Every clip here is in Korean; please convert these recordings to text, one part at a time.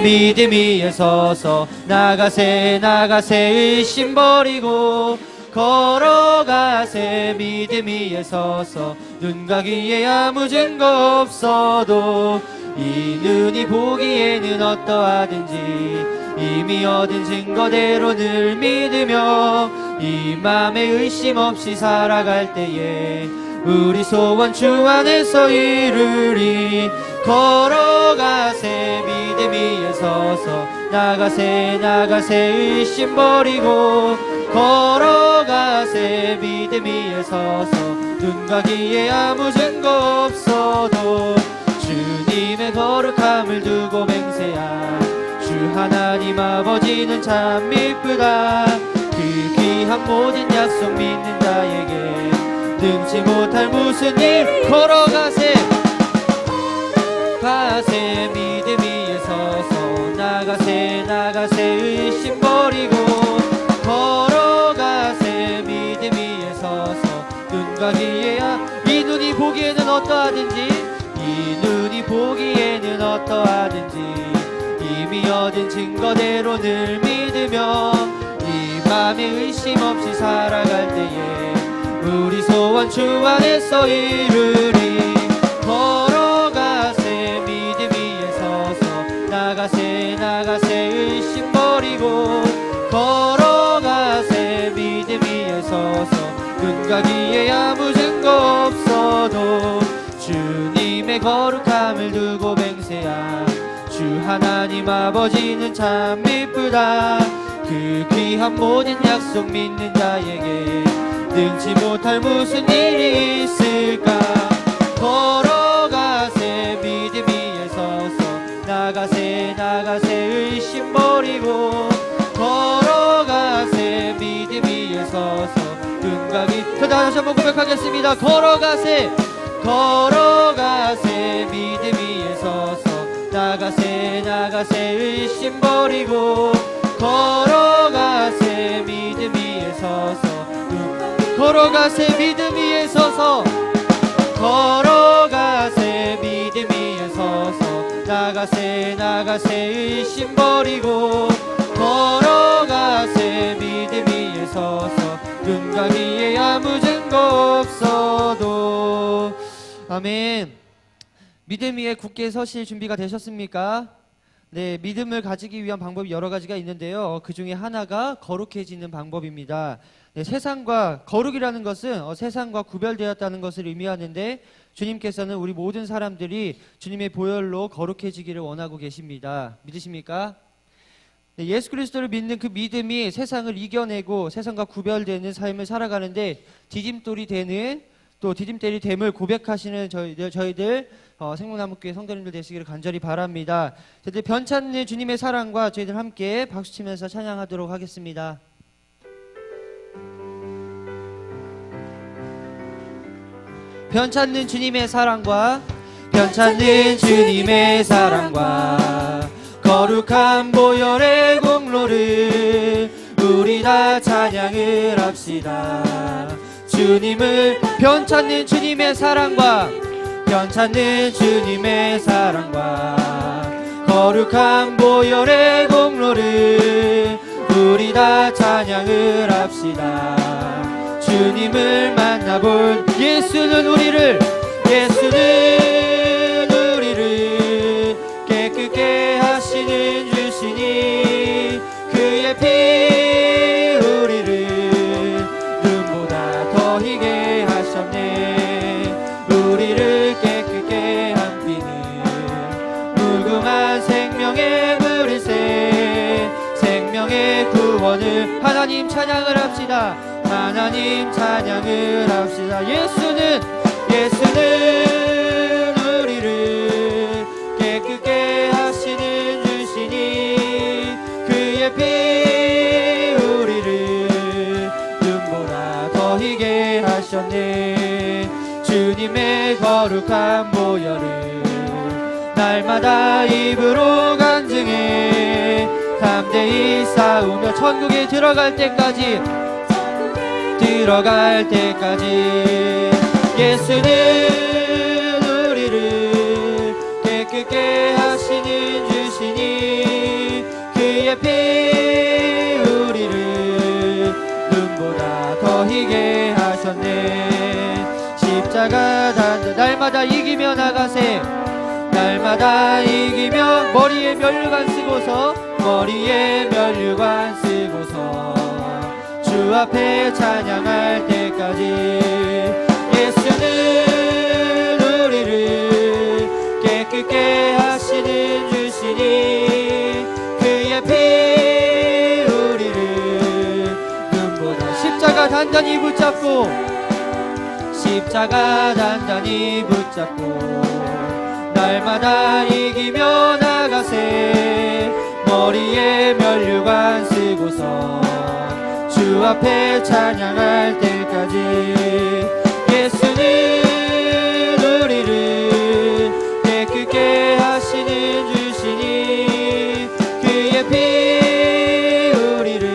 믿음 위에 서서 나가세 나가세 의심 버리고 걸어가세. 믿음 위에 서서 눈과 귀에 아무 증거 없어도 이 눈이 보기에는 어떠하든지 이미 얻은 증거대로 늘 믿으며 이 맘에 의심 없이 살아갈 때에 우리 소원 주 안에서 이루리. 걸어가세 믿음 위에 서서 나가세 나가세 의심 버리고 걸어가세. 믿음 위에 서서 눈과 귀에 아무 증거 없어도 주님의 거룩함을 두고 맹세야. 주 하나님 아버지는 참 이쁘다. 그 귀한 모든 약속 믿는 자에게 능치 못할 무슨 일. 걸어가세 가세 믿음 위에 서서 나가세 나가세 의심 버리고 걸어가세. 믿음 위에 서서 눈과 귀에야 이 눈이 보기에는 어떠하든지 이 눈이 보기에는 어떠하든지 이미 얻은 증거대로 늘 믿으며 이 맘에 의심 없이 살아갈 때에 우리 소원 주 안에서 이루리. 걸어가세 믿음 위에 서서 나가세 나가세 의심 버리고 걸어가세. 믿음 위에 서서 눈과 귀에 아무 증거 없어도 주님의 거룩함을 두고 맹세야. 주 하나님 아버지는 참 이쁘다. 그 귀한 모든 약속 믿는 자에게 능치 못할 무슨 일이 있을까. 걸어가세 믿음 위에 서서 나가세 나가세 의심 버리고 걸어가세. 믿음 위에 서서 눈과 귀 다시 한번 고백하겠습니다. 걸어가세 걸어가세 믿음 위에 서서 나가세 나가세 의심 버리고 걸어가세. 믿음 위에 서서 걸어가세. 믿음 위에 서서 걸어가세. 믿음 위에 서서 나가세 나가세 의심 버리고 걸어가세. 믿음 위에 서서 눈과 귀에 아무 증거 없어도. 아멘. 믿음 위에 굳게 서실 준비가 되셨습니까? 네, 믿음을 가지기 위한 방법이 여러 가지가 있는데요. 그 중에 하나가 거룩해지는 방법입니다. 네, 세상과 거룩이라는 것은 세상과 구별되었다는 것을 의미하는데 주님께서는 우리 모든 사람들이 주님의 보혈로 거룩해지기를 원하고 계십니다. 믿으십니까? 네, 예수 그리스도를 믿는 그 믿음이 세상을 이겨내고 세상과 구별되는 삶을 살아가는데 디딤돌이 되는 또 디딤돌이 됨을 고백하시는 저희들 생명나무교회 성도님들 되시기를 간절히 바랍니다. 저희들 변찮는 주님의 사랑과 저희들 함께 박수치면서 찬양하도록 하겠습니다. 변찮는 주님의 사랑과 변찮는 주님의 사랑과 거룩한 보혈의 공로를 우리 다 찬양을 합시다. 주님을 변찮는 주님의 사랑과 변찮는 주님의 사랑과 거룩한 보혈의 공로를 우리 다 찬양을 합시다. 주님을 만나볼 예수는 우리를 깨끗게 하시는 주시니 그의 피 우리를 눈보다 더 희게 하셨네. 우리를 깨끗게 한 피는 무궁한 생명의 물이새 생명의 구원을 하나님 찬양을 합시다. 하나님 찬양을 합시다. 예수는 우리를 깨끗게 하시는 주시니 그의 피 우리를 눈보다 더 희게 하셨네. 주님의 거룩한 보혈을 날마다 입으로 간증해 담대히 싸우며 천국에 들어갈 때까지 예수는 우리를 깨끗게 하시는 주시니 주의 피 우리를 눈보다 더 희게 하셨네. 십자가 단자 날마다 이기며 나가세. 날마다 이기며 머리에 면류관 쓰고서 머리에 면류관 쓰고서 주 앞에 찬양할 때까지 예수는 우리를 깨끗게 하시는 주시니 그의 피 우리를 눈보다 십자가 단단히 붙잡고 십자가 단단히 붙잡고 날마다 이기며 나가세. 머리에 면류관 쓰고서 주 앞에 찬양할 때까지 예수는 우리를 깨끗게 하시는 주시니 그의 피 우리를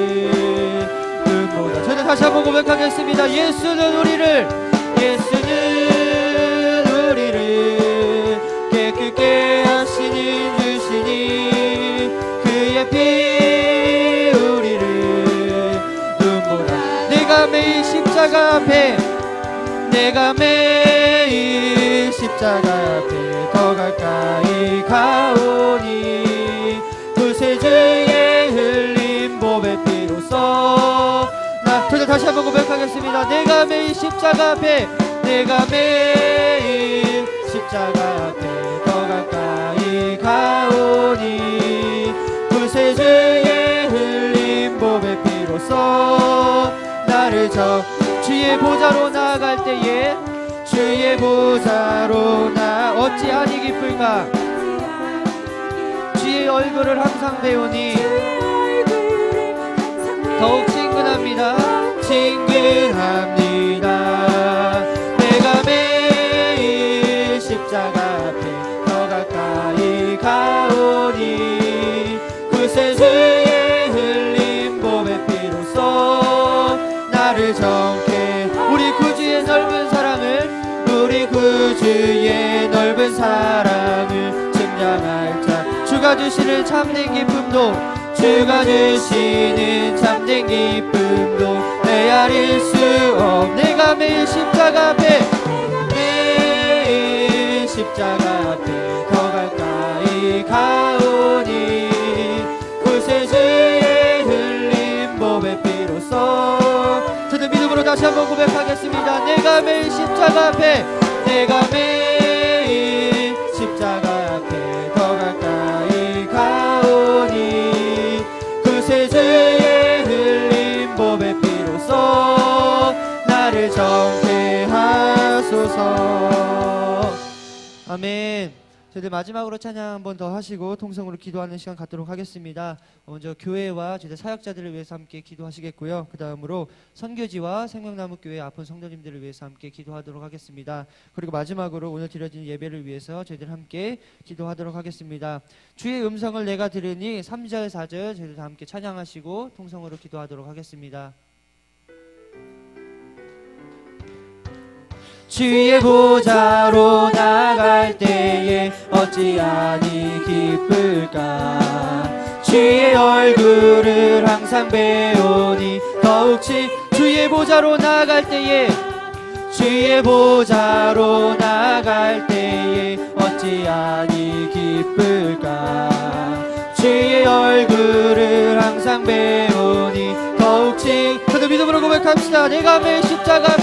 눈보다. 저는 다시 한번 고백하겠습니다. 예수는 우리를 깨끗게 하시는 주시니 그의 피 우리를 눈보다. 내가 매일 십자가 앞에 더 가까이 가오니 구세주의 흘린 보배 피로써 저는 다시 한번 고백하겠습니다. 내가 매일 십자가 앞에 더 가까이 가오니 구세주의 흘린 보배 피로써 나를 주의 보좌로 나아갈 때에 주의 보좌로 나 어찌하니 기쁠까. 주의 얼굴을 항상 배우니 더욱 친근합니다. 내가 매일 십자가 앞에 더 가까이 가오니 구세주의 흘린 보배 피로써 나를 정케. 우리 구주의 넓은 사랑을 증량할 자. 주가 주시는 참된 기쁨도 헤아릴 수 없. 내가 매일 십자가 앞에 더 가까이 가오니 구세주의 흘린 보배 피로써. 저도 믿음으로 다시 한번 고백하겠습니다. 내가 매일 십자가 앞에 더 가까이 가오니 구세주의 흘린 보배 피로써 나를 정케 하소서. 아멘. 저희들 마지막으로 찬양 한 번 더 하시고 통성으로 기도하는 시간 갖도록 하겠습니다. 먼저 교회와 저희들 사역자들을 위해서 함께 기도하시겠고요. 그 다음으로 선교지와 생명나무교회 아픈 성도님들을 위해서 함께 기도하도록 하겠습니다. 그리고 마지막으로 오늘 드려진 예배를 위해서 저희들 함께 기도하도록 하겠습니다. 주의 음성을 내가 들으니 3절 4절 저희들 다 함께 찬양하시고 통성으로 기도하도록 하겠습니다. 주의 보좌로 나갈 때에 어찌하니 기쁠까. 주의 얼굴을 항상 배우니 더욱 주의 보좌로 나갈 때에 어찌하니 기쁠까. 주의 얼굴을 항상 배우니 더욱 저도 믿음으로 고백합시다. 내가 매일 십자가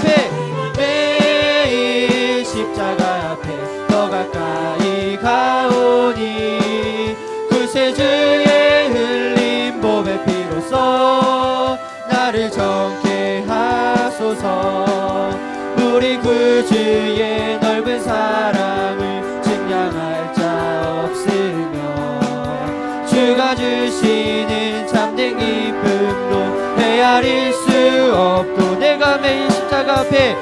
앞에 더 가까이 가오니 구세주의 흘린 보배 피로써 나를 정케 하소서. 우리 구주의 넓은 사랑을 증량할 자 없으며 주가 주시는 참된 기쁨도 헤아릴 수 없도. 내가 매일 십자가 앞에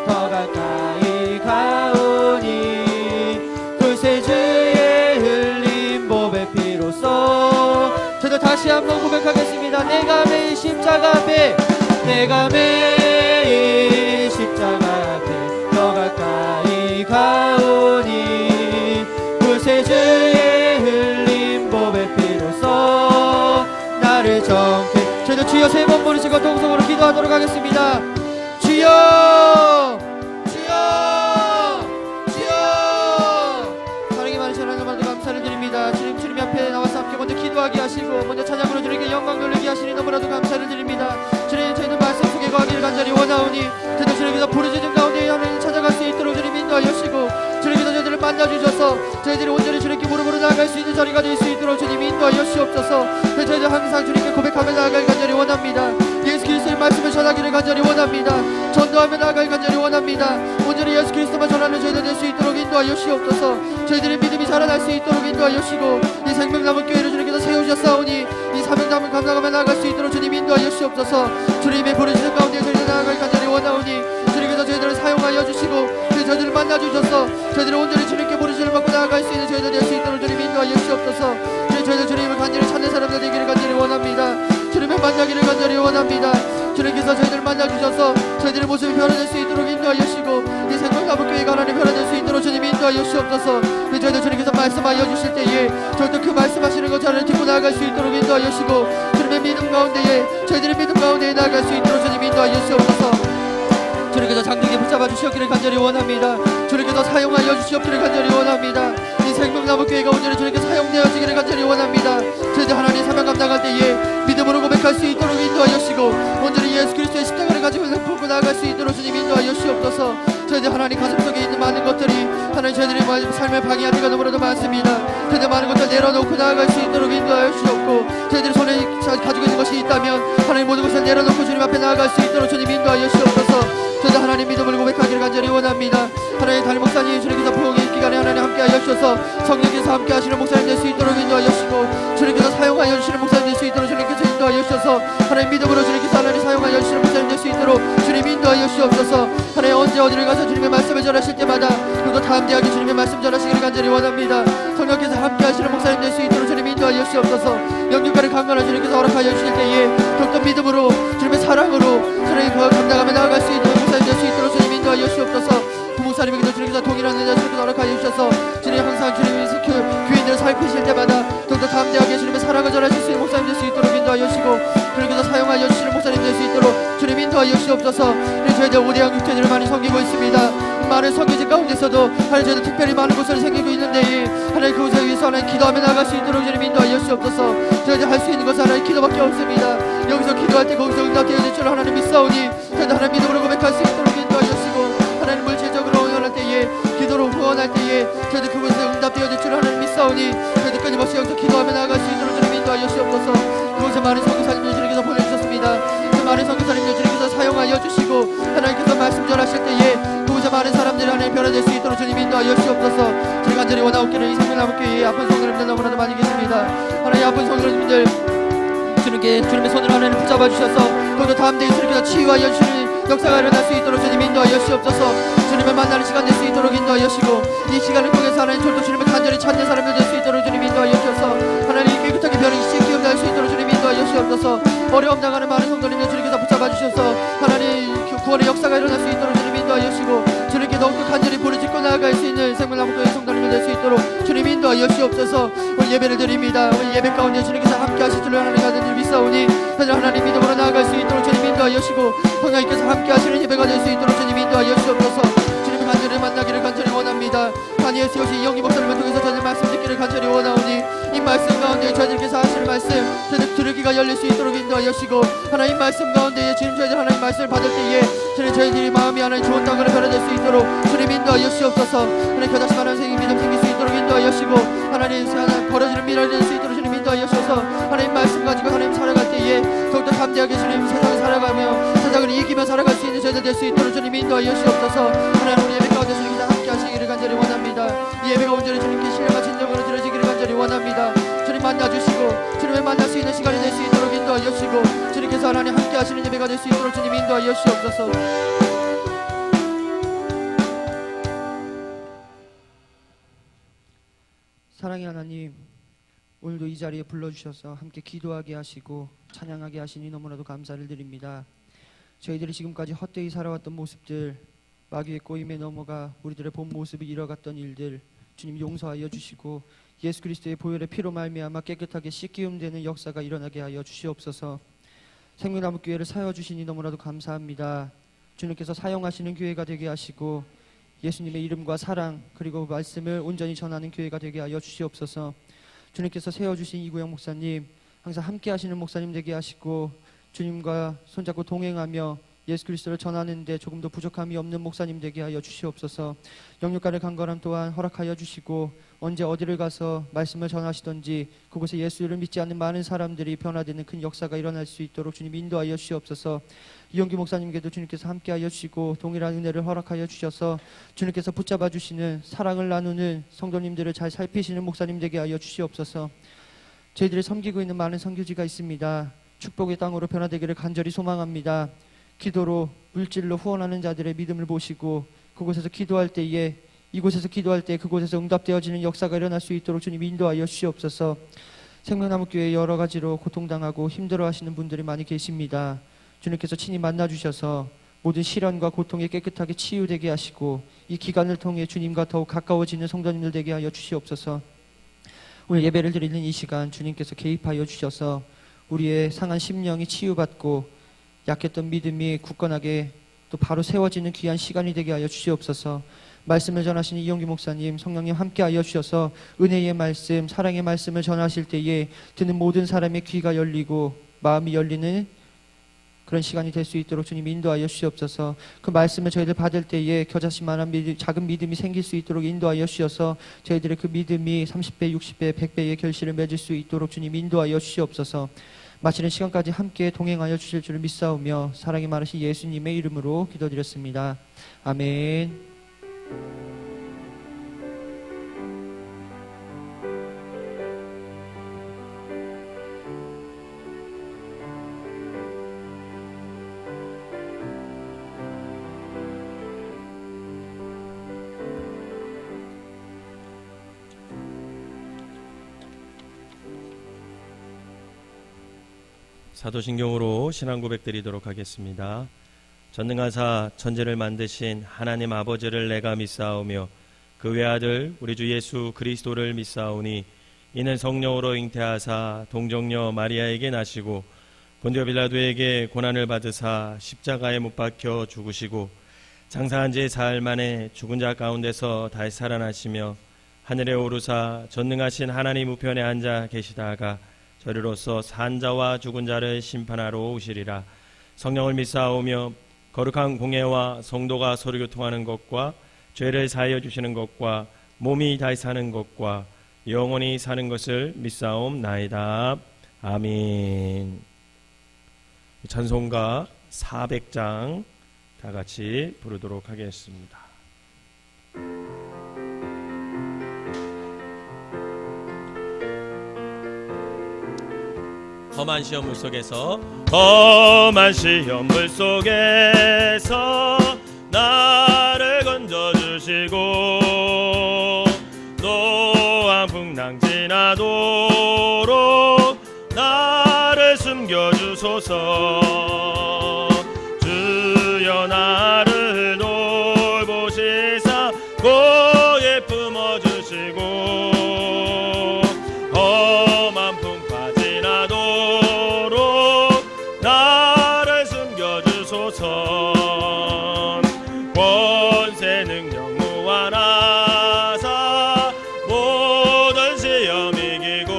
더 가까이 가오니 구세주의 흘린 보배 피로써. 저도 다시 한번 고백하겠습니다. 내가 매일 십자가 앞에 더 가까이 가오니 구세주의 주여 세 번 부르시고 동성으로 기도하도록 하겠습니다. 주여 주여 주여. 사랑이 많으신 하나님께 감사를 드립니다. 주님 앞에 나와서 함께 먼저 기도하게 하시고 먼저 찬양으로 주님께 영광 돌리게 하시니 너무나도 감사를 드립니다. 주님 저희는 말씀 속에 거하기를 간절히 원하오니 저희도 주님께서 부르짖은 가운데 하나님 찾아갈 수 있도록 주님 인도하여 주시고 주님께서 저희들을 만나주셔서 저희들이 온전히 주님께 무릎으로 나아갈 수 있는 자리가 될 수 있도록 주님 인도하여 주옵소서. 저희들 항상 주님께 고백하며 나아갈 간절히 원합니다. 예수 그리스도의 말씀을 전하기를 간절히 원합니다. 전도하며 나아갈 간절히 원합니다. 온전히 예수 그리스도만 전하는 저희들 될 수 있도록 인도하여 주옵소서. 저희들의 믿음이 자라날 수 있도록 인도하여 주시고 이 생명나무 교회를 주님께서 세우셨사오니 이 사명감을 감당하며 나아갈 수 있도록 주님 인도하여 주옵소서. 주님의 부르시는 가운데 저희들 나아갈 간절히 원하오니 주님께서 저희들을 사용하여 주시고 저희들을 만나주셔서 저희들을 온전히 주님께 부르심을 받고 나아갈 수 있는 저희들 될 수 있도록 주님 인도하여 주옵소서. 저희들 주님을 간절히 찾는 사람들 되기를 간절히 원합니다. 주님을 만나기를 간절히 원합니다. 주님께서 저희들을 만나주셔서 저희들의 모습이 변화될 수 있도록 인도하여 주시고 이 생명나무교회가 하나님 변화될 수 있도록 주님 인도하여 주옵소서. 저희들 주님께서 말씀하여 주실 때에 저희도 그 말씀하시는 것 저를 듣고 나아갈 수 있도록 인도하여 주시고 주님의 믿음 가운데에 저희들의 믿음 가운데에 나아갈 수 있도록 주님 인도하여 주옵소서. 주님께서 장중에 붙잡아 주시옵기를 간절히 원합니다. 주님께서 사용하여 주시옵기를 간절히 원합니다. 이 생명나무교회가 온전히 주님께 사용되어지기를 간절히 원합니다. 저희들 하나님 사명 감당할 때에 믿음으로 고백할 수 있도록 인도하여 주시고 온전히 예수 그리스도의 십자가를 가지고 품고 나아갈 수 있도록 주님 인도하여 주시옵소서. 저희들 하나님 가슴속에 있는 많은 것들이 하나님 저희들의 삶을 방해할 때가 너무나도 많습니다. 저희들 많은 것들 내려놓고 나아갈 수 있도록 인도하여 주시옵고 저희들 손에 가지고 있는 것이 있다면 하나님 모든 것을 내려놓고 주님 앞에 나아갈 수 있도록 주님 인도하여 주시옵소서. 저희들 하나님 믿음을 고백하기를 간절히 원합니다. 하나님 담임 목사님 주님께서 부흥의 기간에 하나님 함께하여 주셔서 성령께서 함께하시는 목사님 될 수 있도록 인도하여 주시고 주님께서 사용하여 주시는 목사님 될 수 있도록 주님께서 인도하여 주셔서 하나님 믿음으로 주님께서 하나님 사용하여 주시는 목사님 될 수 있도록 주님 인도하여 주시옵소서. 하나님 언제 어디를 가서 주님의 말씀을 전하실 때마다 그리고 담대하게 주님의 말씀 전하시기를 간절히 원합니다. 성령께서 함께하시는 목사님 될 수 있도록 주님 인도하여 주시옵소서. 영육간의 강건한 주님께서 허락하여 주실 때에 더욱더 믿음으로 주님의 사랑으로 주님의 그 감당하며 나아갈 수 있는 목사님 될 수 있도록 주님 인도하여 주시옵소서. 부목사님에게도 주님께서 동일한 은혜를 허락하여 주셔서 주님 항상 주님의 교인들을 살피실 때마다 더욱더 담대하게 주님의 사랑을 전하실 수 있는 목사님 될 수 있도록 인도하여 주시고 주님께서 사용하여 주시는 목사님 될 수 있도록 주님 인도하여 주시옵소서. 저희들 5대양 6대들을 많이 섬기고 있습니다. 많은 섬기진 가운데서도 하나님 저희들 특별히 많은 곳을 섬기고 있는데 하나님 그곳에 위해서 하나님 기도하며 나갈 수 있도록 주님 인도하여 주시옵소서. 저희들 할 수 있는 것은 하나님 기도밖에 없습니다. 여기서 기도할 때 거기서 응답되어질 줄 하나님 믿사오니 저희들 하나님 믿음으로 고백할 수 있도록 인도하여 주시고 하나님 물질적으로 응원할 때에 기도로 후원할 때에 저희들 그곳에서 응답되어질 줄 하나님 믿사오니 저희들 끊임없이 여기서 기도하며 나아갈 수 있도록 주님 인도하여 주시옵소서. 그곳에 많은 선교사님들 주님께서 보내주셨습니다. 그 많은 선교사님들 주님께서 사용하여 주시고 하나님께서 말씀 전하실 때에 그곳에 많은 사람들이 하나님 변화될 수 있도록 주님 인도하여 주시옵소서. 저희 간절히 원하옵기를 이 생명나무교회에 아픈 성도님들 너무나도 많이 계십니다. 하나님 아픈 성도님들 주님의 손을 하나님 붙잡아 주셔서 그것도 다음 대에 주님께서 치유하여 주시는 역사가 일어날 수 있도록 주님 인도하여 주시옵소서. 주님을 만나는 시간 될 수 있도록 인도하여 주시고 이 시간을 통해서 하나님 저도 주님을 간절히 찾는 사람들 될 수 있도록 주님 인도하여 주셔서 하나님 깨끗하게 변화시키시 기억날 수 있도록 주님 인도하여 주시옵소서. 어려움 당하는 많은 성도님들 주님께서 붙잡아 주셔서 하나님 구원의 역사가 일어날 수 있도록 주님 인도하여 주시고 주님께 더욱더 간절히 부르짖고 나아갈 수 있는 생명나무교회 성도님들 될 수 있도록 주님 인도하여 주시옵소서. 오늘 예배를 드립니다. 오늘 예배 가운데 주님께서 함께 하실 줄 하나님 가든지 믿사오니 하나님 믿음으로 나아갈 수 있도록 주님 인도하여 주시고 성령님께서 함께 하시는 예배가 될 수 있도록 주님 인도하여 주시옵소서. 주님을 간절히 만나기를 간절히 원합니다. 간이에 세우신 이영기 목사님을 통해서 저희들 말씀 듣기를 간절히 원하오니 이 말씀 가운데 저희들께서 하시는 말씀 저희들 들으기가 열릴 수 있도록 인도하여 주시고 하나님 말씀 가운데 주님 저희들 하나님 말씀을 받을 때에 주님 저희들이 마음이 하나님 좋은 땅으로 변화될 수 있도록 주님 인도하여 주시옵소서. 하나님 겨다시 말하는 생이 믿음 생길 수 있도록 인도하여 주시고 하나님 벌어지는 미래를 낼수 있도록 주님 인도하여 주셔서 하나님 말씀 가지고 하나님 살아갈 때에 더욱더 담대하게 주님 세상을 살아가며 세상을 이기며 살아갈 수 있는 저희들 될 수 있도록 주님 인도하여 주시옵소서. 하나님 우리 예배 가운데 주님께서 함께 하시기를 간절히 원합니다. 이 예배가 온전히 주님께 신뢰가 진정으로 드려지기를 간절히 원합니다. 주님 만나주시고 주님을 만날 수 있는 시간이 될 수 있도록 인도하여 주시고 주님께서 하나님 함께 하시는 예배가 될 수 있도록 주님 인도하여 주시옵소서. 사랑의 하나님, 오늘도 이 자리에 불러주셔서 함께 기도하게 하시고 찬양하게 하시니 너무나도 감사를 드립니다. 저희들이 지금까지 헛되이 살아왔던 모습들, 마귀의 꼬임에 넘어가 우리들의 본 모습을 잃어갔던 일들 주님 용서하여 주시고 예수 그리스도의 보혈의 피로 말미암아 깨끗하게 씻기움 되는 역사가 일어나게 하여 주시옵소서. 생명나무 교회를 사여 주시니 너무나도 감사합니다. 주님께서 사용하시는 교회가 되게 하시고 예수님의 이름과 사랑 그리고 말씀을 온전히 전하는 교회가 되게 하여 주시옵소서. 주님께서 세워주신 이구영 목사님 항상 함께 하시는 목사님 되게 하시고 주님과 손잡고 동행하며 예수 그리스도를 전하는데 조금도 부족함이 없는 목사님 되게 하여 주시옵소서. 영육간의 강건함 또한 허락하여 주시고 언제 어디를 가서 말씀을 전하시던지 그곳에 예수를 믿지 않는 많은 사람들이 변화되는 큰 역사가 일어날 수 있도록 주님 인도하여 주시옵소서. 이영규 목사님께도 주님께서 함께하여 주시고 동일한 은혜를 허락하여 주셔서 주님께서 붙잡아 주시는 사랑을 나누는 성도님들을 잘 살피시는 목사님 되게 하여 주시옵소서. 저희들이 섬기고 있는 많은 선교지가 있습니다. 축복의 땅으로 변화되기를 간절히 소망합니다. 기도로 물질로 후원하는 자들의 믿음을 보시고 그곳에서 기도할 때에 이곳에서 기도할 때 그곳에서 응답되어지는 역사가 일어날 수 있도록 주님 인도하여 주시옵소서. 생명나무 교회 여러 가지로 고통당하고 힘들어하시는 분들이 많이 계십니다. 주님께서 친히 만나주셔서 모든 시련과 고통에 깨끗하게 치유되게 하시고 이 기간을 통해 주님과 더욱 가까워지는 성도님들 되게 하여 주시옵소서. 오늘 예배를 드리는 이 시간 주님께서 개입하여 주셔서 우리의 상한 심령이 치유받고 약했던 믿음이 굳건하게 또 바로 세워지는 귀한 시간이 되게 하여 주시옵소서. 말씀을 전하시는 이영규 목사님, 성령님 함께하여 주셔서 은혜의 말씀, 사랑의 말씀을 전하실 때에 듣는 모든 사람의 귀가 열리고 마음이 열리는 그런 시간이 될 수 있도록 주님 인도하여 주시옵소서. 그 말씀을 저희들 받을 때에 겨자씨만한 작은 믿음이 생길 수 있도록 인도하여 주셔서 저희들의 그 믿음이 30배, 60배, 100배의 결실을 맺을 수 있도록 주님 인도하여 주시옵소서. 마치는 시간까지 함께 동행하여 주실 줄을 믿사오며 사랑이 많으신 예수님의 이름으로 기도드렸습니다. 아멘. 사도신경으로 신앙 고백드리도록 하겠습니다. 전능하사 천지를 만드신 하나님 아버지를 내가 믿사오며 그 외아들 우리 주 예수 그리스도를 믿사오니 이는 성령으로 잉태하사 동정녀 마리아에게 나시고 본디오 빌라도에게 고난을 받으사 십자가에 못 박혀 죽으시고 장사한 지 사흘 만에 죽은 자 가운데서 다시 살아나시며 하늘에 오르사 전능하신 하나님 우편에 앉아 계시다가 저리로서 산 자와 죽은 자를 심판하러 오시리라. 성령을 믿사오며 거룩한 공예와 성도가 서로 교통하는 것과 죄를 사하여 주시는 것과 몸이 다시 사는 것과 영원히 사는 것을 믿사옵나이다. 아멘. 찬송가 400장 다 같이 부르도록 하겠습니다. 험한 시험물 속에서 나를 건져주시고 노한 풍랑 지나도록 나를 숨겨주소서. 주여 나를 돌보시사 고에 품어주시고 험한 풍파 지나도록 나를 숨겨주소서. 권세 능력 무한하사 모든 시험 이기고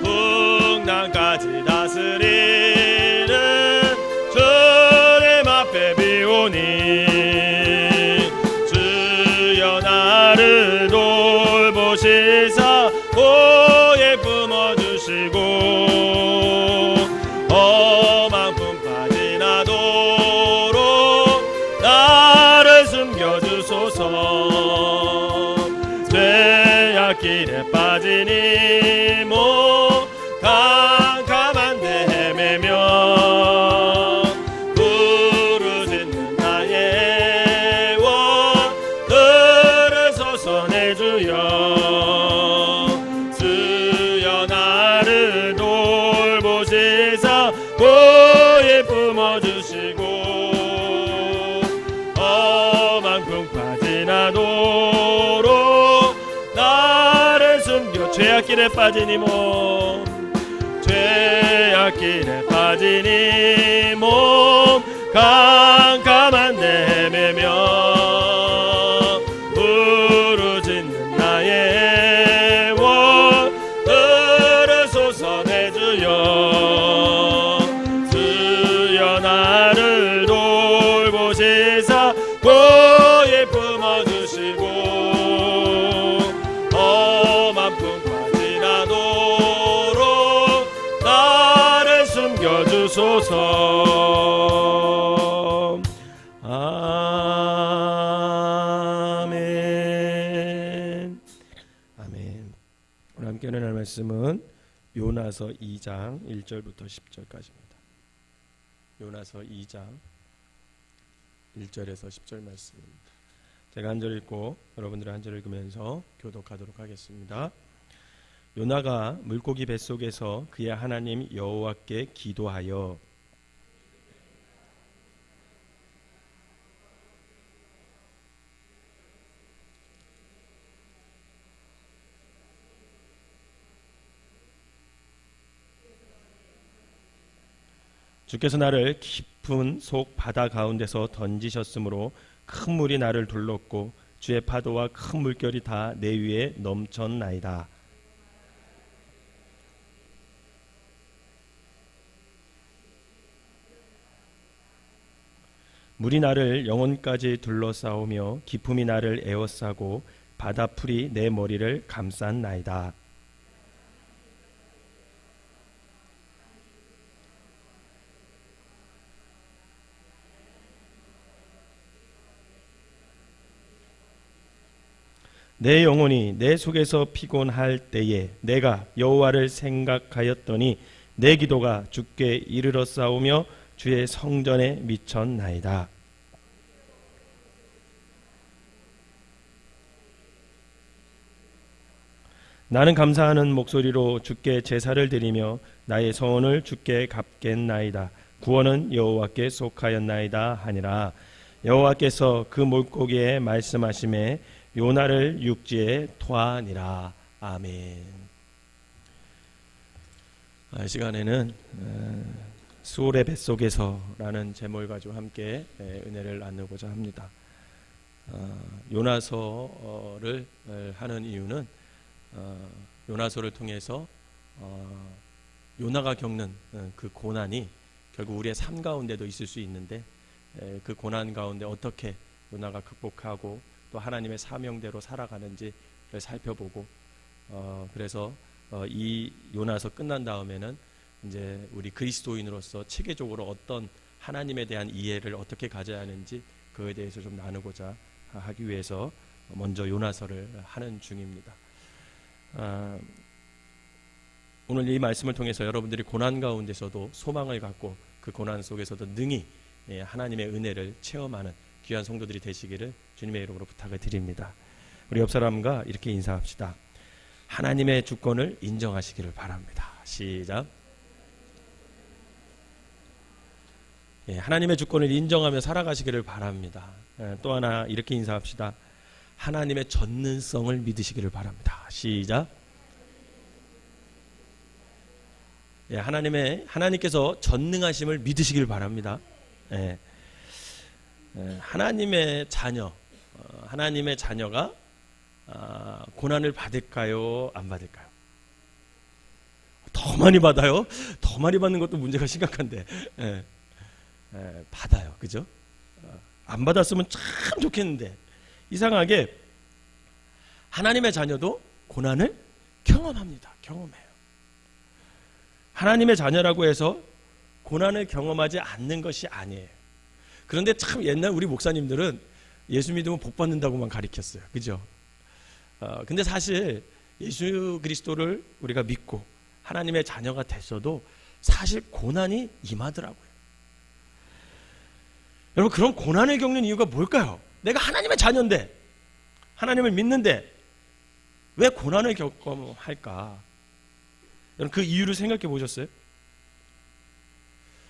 풍랑까지 다스리는 주님 앞에 비오니 주여 나를 돌보시사 고에 품어주시고 험한 풍파 지나도록 나를 숨겨주소서. 죄악길에 빠진 이몸 캄캄한 데 헤매며 부르짖는 나의 원들을 솟아내주여. 주여 나를 돌보시사 고에 품어주시고 험한 풍파 지나도록 나를 숨겨 죄악길에 빠진 이 몸 죄악길에 빠진 이 몸 캄캄한 내매며 부르짖는 나의 영혼 들으소서 내 주여 주여 나를 돌보시사 고이 품어주시고 험한 품까지 나도록 나를 숨겨주소서. 아멘. 아멘. 오늘 함께 나눌 말씀은 요나서 2장 1절부터 10절까지입니다. 요나서 2장 1절에서 10절 말씀입니다. 제가 한 절 읽고 여러분들이 한 절 읽으면서 교독하도록 하겠습니다. 요나가 물고기 뱃속에서 그의 하나님 여호와께 기도하여 주께서 나를 깊은 속 바다 가운데서 던지셨으므로 큰 물이 나를 둘렀고 주의 파도와 큰 물결이 다 내 위에 넘쳤나이다. 물이 나를 영혼까지 둘러싸우며 깊음이 나를 에워싸고 바다 풀이 내 머리를 감쌌나이다. 내 영혼이 내 속에서 피곤할 때에 내가 여호와를 생각하였더니 내 기도가 주께 이르러 싸우며 주의 성전에 미쳤나이다. 나는 감사하는 목소리로 주께 제사를 드리며 나의 서원을 주께 갚겠나이다. 구원은 여호와께 속하였나이다 하니라. 여호와께서 그 물고기에 말씀하심에 요나를 육지에 토하니라. 아멘. 이 시간에는 수올의 뱃속에서라는 제목을 가지고 함께 은혜를 나누고자 합니다. 요나서를 하는 이유는 요나서를 통해서 요나가 겪는 그 고난이 결국 우리의 삶 가운데도 있을 수 있는데 그 고난 가운데 어떻게 요나가 극복하고 또 하나님의 사명대로 살아가는지를 살펴보고 그래서 이 요나서 끝난 다음에는 이제 우리 그리스도인으로서 체계적으로 어떤 하나님에 대한 이해를 어떻게 가져야 하는지 그에 대해서 좀 나누고자 하기 위해서 먼저 요나서를 하는 중입니다. 오늘 이 말씀을 통해서 여러분들이 고난 가운데서도 소망을 갖고 그 고난 속에서도 능히 하나님의 은혜를 체험하는 귀한 성도들이 되시기를 주님의 이름으로 부탁을 드립니다. 우리 옆 사람과 이렇게 인사합시다. 하나님의 주권을 인정하시기를 바랍니다. 시작. 하나님의 주권을 인정하며 살아가시기를 바랍니다. 또 하나 이렇게 인사합시다. 하나님의 전능성을 믿으시기를 바랍니다. 시작. 하나님께서 전능하심을 믿으시기를 바랍니다. 하나님의 자녀가 고난을 받을까요? 안 받을까요? 더 많이 받아요? 더 많이 받는 것도 문제가 심각한데 받아요. 그죠? 안 받았으면 참 좋겠는데 이상하게 하나님의 자녀도 고난을 경험합니다. 경험해요. 하나님의 자녀라고 해서 고난을 경험하지 않는 것이 아니에요. 그런데 참 옛날 우리 목사님들은 예수 믿으면 복 받는다고만 가르쳤어요. 그죠? 근데 사실 예수 그리스도를 우리가 믿고 하나님의 자녀가 됐어도 사실 고난이 임하더라고요. 여러분, 그런 고난을 겪는 이유가 뭘까요? 내가 하나님의 자녀인데, 하나님을 믿는데 왜 고난을 겪어야 할까? 여러분, 그 이유를 생각해 보셨어요?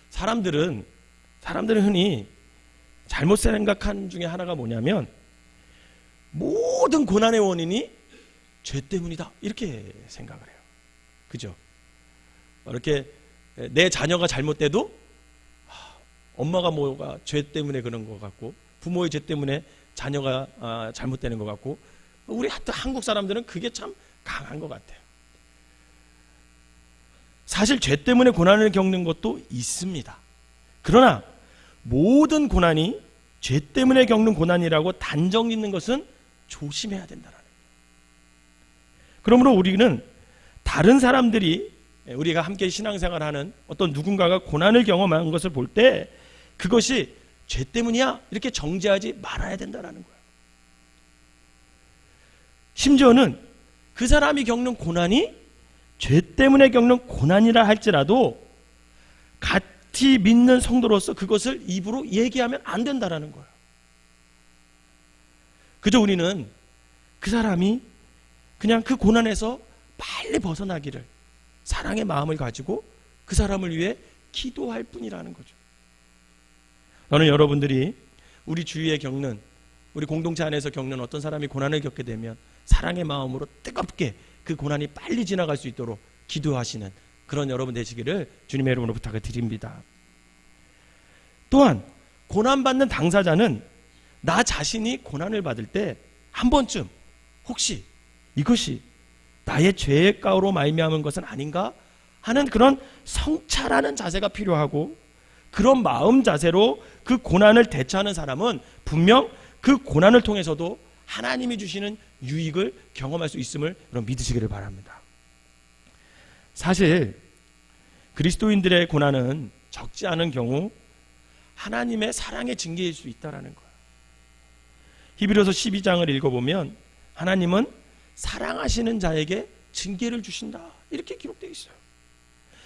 사람들은 흔히 잘못 생각한 중에 하나가 뭐냐면 모든 고난의 원인이 죄 때문이다 이렇게 생각을 해요. 그죠? 이렇게 내 자녀가 잘못돼도 엄마가 뭐가 죄 때문에 그런 것 같고 부모의 죄 때문에 자녀가 잘못되는 것 같고 우리 하여튼 한국 사람들은 그게 참 강한 것 같아요. 사실 죄 때문에 고난을 겪는 것도 있습니다. 그러나 모든 고난이 죄 때문에 겪는 고난이라고 단정 짓는 것은 조심해야 된다는 거예요. 그러므로 우리는 다른 사람들이 우리가 함께 신앙생활하는 어떤 누군가가 고난을 경험한 것을 볼 때 그것이 죄 때문이야 이렇게 정죄하지 말아야 된다는 거예요. 심지어는 그 사람이 겪는 고난이 죄 때문에 겪는 고난이라 할지라도 같이 믿는 성도로서 그것을 입으로 얘기하면 안 된다는 거예요. 그저 우리는 그 사람이 그냥 그 고난에서 빨리 벗어나기를 사랑의 마음을 가지고 그 사람을 위해 기도할 뿐이라는 거죠. 저는 여러분들이 우리 주위에 겪는 우리 공동체 안에서 겪는 어떤 사람이 고난을 겪게 되면 사랑의 마음으로 뜨겁게 그 고난이 빨리 지나갈 수 있도록 기도하시는 그런 여러분 되시기를 주님의 이름으로 부탁을 드립니다. 또한 고난받는 당사자는 나 자신이 고난을 받을 때 한 번쯤 혹시 이것이 나의 죄의 가오로 말미암은 것은 아닌가 하는 그런 성찰하는 자세가 필요하고 그런 마음 자세로 그 고난을 대처하는 사람은 분명 그 고난을 통해서도 하나님이 주시는 유익을 경험할 수 있음을 여러분 믿으시기를 바랍니다. 사실 그리스도인들의 고난은 적지 않은 경우 하나님의 사랑의 징계일 수 있다는 거예요. 히브리서 12장을 읽어보면 하나님은 사랑하시는 자에게 징계를 주신다 이렇게 기록되어 있어요.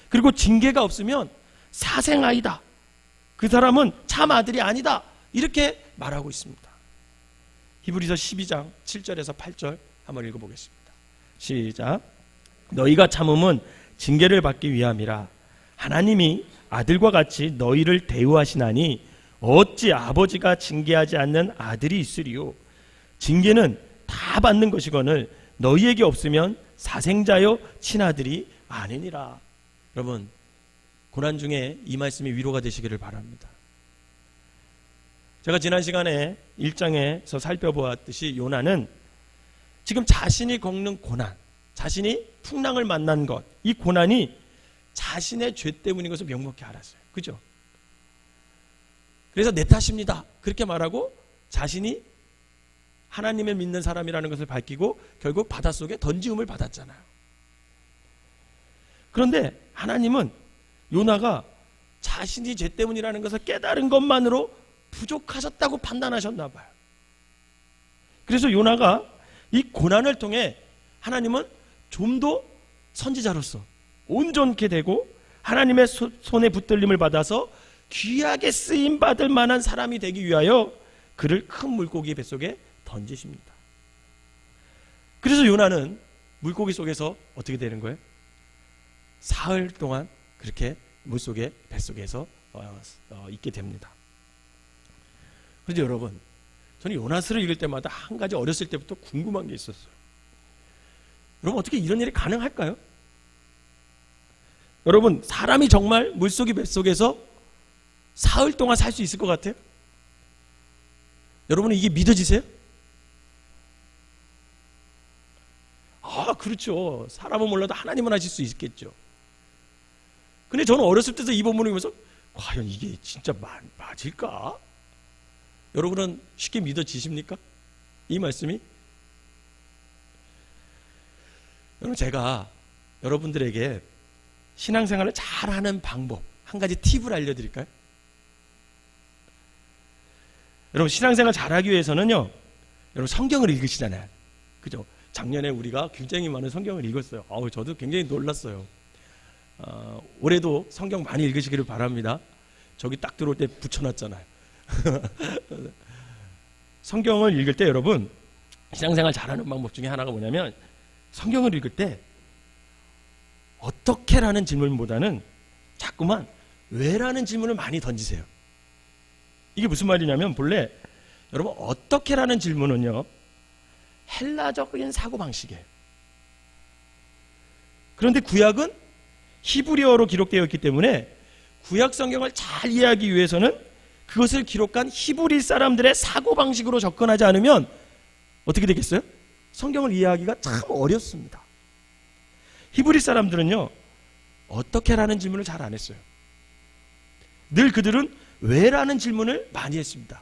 그리고 징계가 없으면 사생아이다, 그 사람은 참 아들이 아니다 이렇게 말하고 있습니다. 히브리서 12장 7절에서 8절 한번 읽어보겠습니다. 시작. 너희가 참음은 징계를 받기 위함이라. 하나님이 아들과 같이 너희를 대우하시나니 어찌 아버지가 징계하지 않는 아들이 있으리요. 징계는 다 받는 것이거늘 너희에게 없으면 사생자여 친아들이 아니니라. 여러분 고난 중에 이 말씀이 위로가 되시기를 바랍니다. 제가 지난 시간에 1장에서 살펴보았듯이 요나는 지금 자신이 겪는 고난, 자신이 풍랑을 만난 것, 이 고난이 자신의 죄 때문인 것을 명확히 알았어요. 그죠? 그래서 내 탓입니다 그렇게 말하고 자신이 하나님을 믿는 사람이라는 것을 밝히고 결국 바닷속에 던지움을 받았잖아요. 그런데 하나님은 요나가 자신이 죄 때문이라는 것을 깨달은 것만으로 부족하셨다고 판단하셨나 봐요. 그래서 요나가 이 고난을 통해 하나님은 좀 더 선지자로서 온전케 되고 하나님의 손에 붙들림을 받아서 귀하게 쓰임 받을 만한 사람이 되기 위하여 그를 큰 물고기 뱃속에 던지십니다. 그래서 요나는 물고기 속에서 어떻게 되는 거예요? 사흘 동안 그렇게 물속에 뱃속에서 있게 됩니다. 그런데 여러분, 저는 요나스를 읽을 때마다 한 가지 어렸을 때부터 궁금한 게 있었어요. 여러분 어떻게 이런 일이 가능할까요? 여러분 사람이 정말 물속이 뱃속에서 사흘 동안 살 수 있을 것 같아요? 여러분은 이게 믿어지세요? 아 그렇죠. 사람은 몰라도 하나님은 하실 수 있겠죠. 근데 저는 어렸을 때서 이 본문을 보면서 과연 이게 진짜 맞을까? 여러분은 쉽게 믿어지십니까? 이 말씀이? 여러분 제가 여러분들에게 신앙생활을 잘하는 방법 한 가지 팁을 알려드릴까요? 여러분 신앙생활 잘하기 위해서는요, 여러분 성경을 읽으시잖아요. 그죠? 작년에 우리가 굉장히 많은 성경을 읽었어요. 저도 굉장히 놀랐어요. 올해도 성경 많이 읽으시기를 바랍니다. 저기 딱 들어올 때 붙여놨잖아요. 성경을 읽을 때 여러분 신앙생활 잘하는 방법 중에 하나가 뭐냐면 성경을 읽을 때 어떻게라는 질문보다는 자꾸만 왜라는 질문을 많이 던지세요. 이게 무슨 말이냐면 본래 여러분 어떻게라는 질문은요 헬라적인 사고방식이에요. 그런데 구약은 히브리어로 기록되어 있기 때문에 구약 성경을 잘 이해하기 위해서는 그것을 기록한 히브리 사람들의 사고방식으로 접근하지 않으면 어떻게 되겠어요? 성경을 이해하기가 참 어렵습니다. 히브리 사람들은요, 어떻게라는 질문을 잘 안 했어요. 늘 그들은 왜라는 질문을 많이 했습니다.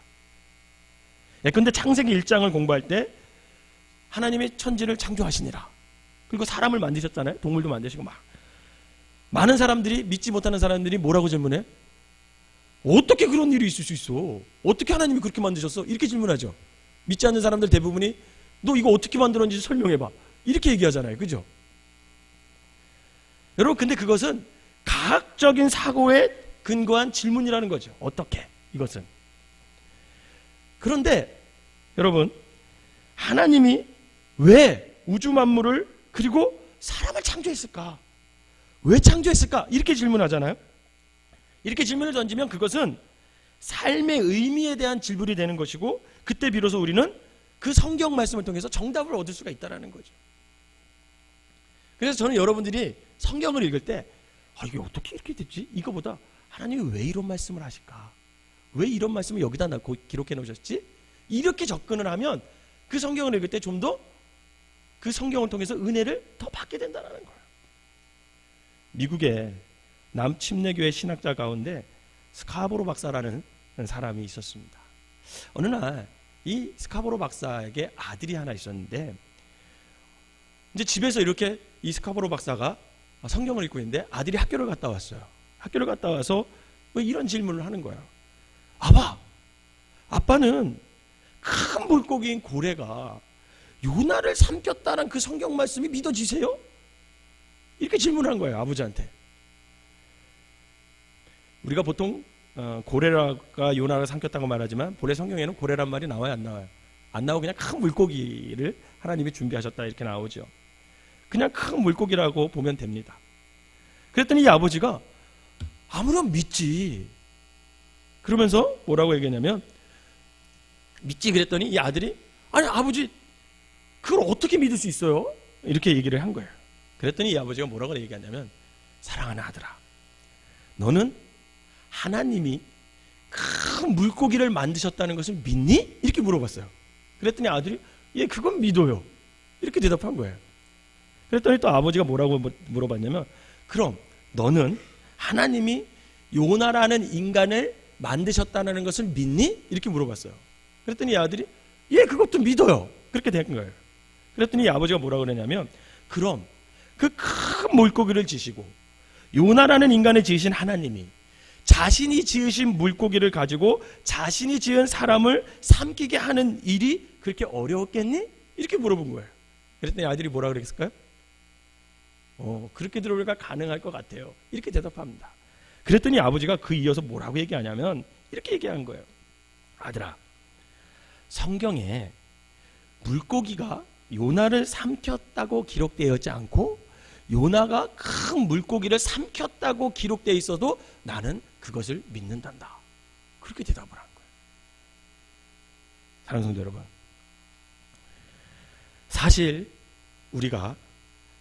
예컨대 창세기 1장을 공부할 때 하나님이 천지를 창조하시니라. 그리고 사람을 만드셨잖아요. 동물도 만드시고 막. 많은 사람들이, 믿지 못하는 사람들이 뭐라고 질문해? 어떻게 그런 일이 있을 수 있어? 어떻게 하나님이 그렇게 만드셨어? 이렇게 질문하죠. 믿지 않는 사람들 대부분이 너 이거 어떻게 만들었는지 설명해봐. 이렇게 얘기하잖아요. 그죠? 여러분, 근데 그것은 과학적인 사고에 근거한 질문이라는 거죠. 어떻게? 이것은. 그런데 여러분, 하나님이 왜 우주 만물을 그리고 사람을 창조했을까? 왜 창조했을까? 이렇게 질문하잖아요. 이렇게 질문을 던지면 그것은 삶의 의미에 대한 질문이 되는 것이고, 그때 비로소 우리는 그 성경 말씀을 통해서 정답을 얻을 수가 있다는 거죠. 그래서 저는 여러분들이 성경을 읽을 때 이게 어떻게 이렇게 됐지? 이거보다 하나님이 왜 이런 말씀을 하실까? 왜 이런 말씀을 여기다 기록해 놓으셨지? 이렇게 접근을 하면 그 성경을 읽을 때 좀 더 그 성경을 통해서 은혜를 더 받게 된다는 거예요. 미국의 남침례교회 신학자 가운데 스카보로 박사라는 사람이 있었습니다. 어느 날 이 스카보로 박사에게 아들이 하나 있었는데, 이제 집에서 이렇게 이 스카보로 박사가 성경을 읽고 있는데 아들이 학교를 갔다 왔어요. 학교를 갔다 와서 뭐 이런 질문을 하는 거예요. 아빠는 큰 물고기인 고래가 요나를 삼켰다는 그 성경 말씀이 믿어지세요? 이렇게 질문한 거예요, 아버지한테. 우리가 보통 고래가 요나를 삼켰다고 말하지만 본래 성경에는 고래란 말이 나와요, 안 나와요? 안 나오고 그냥 큰 물고기를 하나님이 준비하셨다 이렇게 나오죠. 그냥 큰 물고기라고 보면 됩니다. 그랬더니 이 아버지가 아무렴 믿지. 그러면서 뭐라고 얘기했냐면, 믿지 그랬더니 이 아들이 아니 아버지 그걸 어떻게 믿을 수 있어요? 이렇게 얘기를 한 거예요. 그랬더니 이 아버지가 뭐라고 얘기하냐면, 사랑하는 아들아, 너는 하나님이 큰 물고기를 만드셨다는 것을 믿니? 이렇게 물어봤어요. 그랬더니 아들이 예, 그건 믿어요. 이렇게 대답한 거예요. 그랬더니 또 아버지가 뭐라고 물어봤냐면, 그럼 너는 하나님이 요나라는 인간을 만드셨다는 것을 믿니? 이렇게 물어봤어요. 그랬더니 이 아들이 예, 그것도 믿어요. 그렇게 된 거예요. 그랬더니 이 아버지가 뭐라고 그러냐면, 그럼 그 큰 물고기를 지시고 요나라는 인간을 지으신 하나님이 자신이 지으신 물고기를 가지고 자신이 지은 사람을 삼키게 하는 일이 그렇게 어려웠겠니? 이렇게 물어본 거예요. 그랬더니 아들이 뭐라 그랬을까요? 그렇게 들어보니까 가능할 것 같아요. 이렇게 대답합니다. 그랬더니 아버지가 그 이어서 뭐라고 얘기하냐면 이렇게 얘기한 거예요. 아들아, 성경에 물고기가 요나를 삼켰다고 기록되어 있지 않고 요나가 큰 물고기를 삼켰다고 기록되어 있어도 나는 그것을 믿는단다. 그렇게 대답을 한 거예요. 사랑하는 성도 여러분, 사실 우리가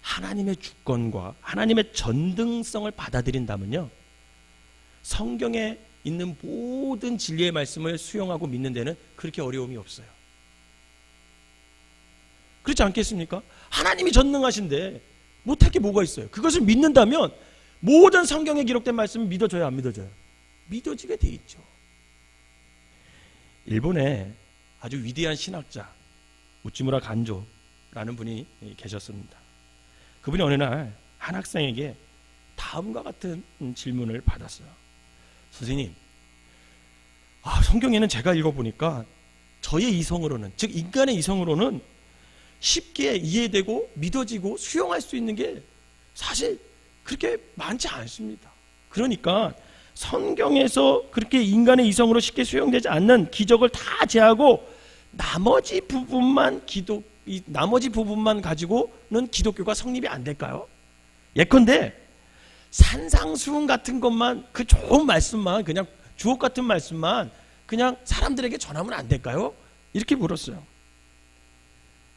하나님의 주권과 하나님의 전등성을 받아들인다면요, 성경에 있는 모든 진리의 말씀을 수용하고 믿는 데는 그렇게 어려움이 없어요. 그렇지 않겠습니까? 하나님이 전능하신데 못할 게 뭐가 있어요? 그것을 믿는다면 모든 성경에 기록된 말씀은 믿어져요, 안 믿어져요? 믿어지게 돼 있죠. 일본에 아주 위대한 신학자 우찌무라 간조라는 분이 계셨습니다. 그분이 어느 날 한 학생에게 다음과 같은 질문을 받았어요. 선생님, 성경에는 제가 읽어보니까 저의 이성으로는, 즉 인간의 이성으로는 쉽게 이해되고 믿어지고 수용할 수 있는 게 사실 그렇게 많지 않습니다. 그러니까 성경에서 그렇게 인간의 이성으로 쉽게 수용되지 않는 기적을 다 제하고 나머지 부분만 가지고는 기독교가 성립이 안 될까요? 예컨대 산상수훈 같은 것만, 그 좋은 말씀만, 그냥 주옥 같은 말씀만 그냥 사람들에게 전하면 안 될까요? 이렇게 물었어요.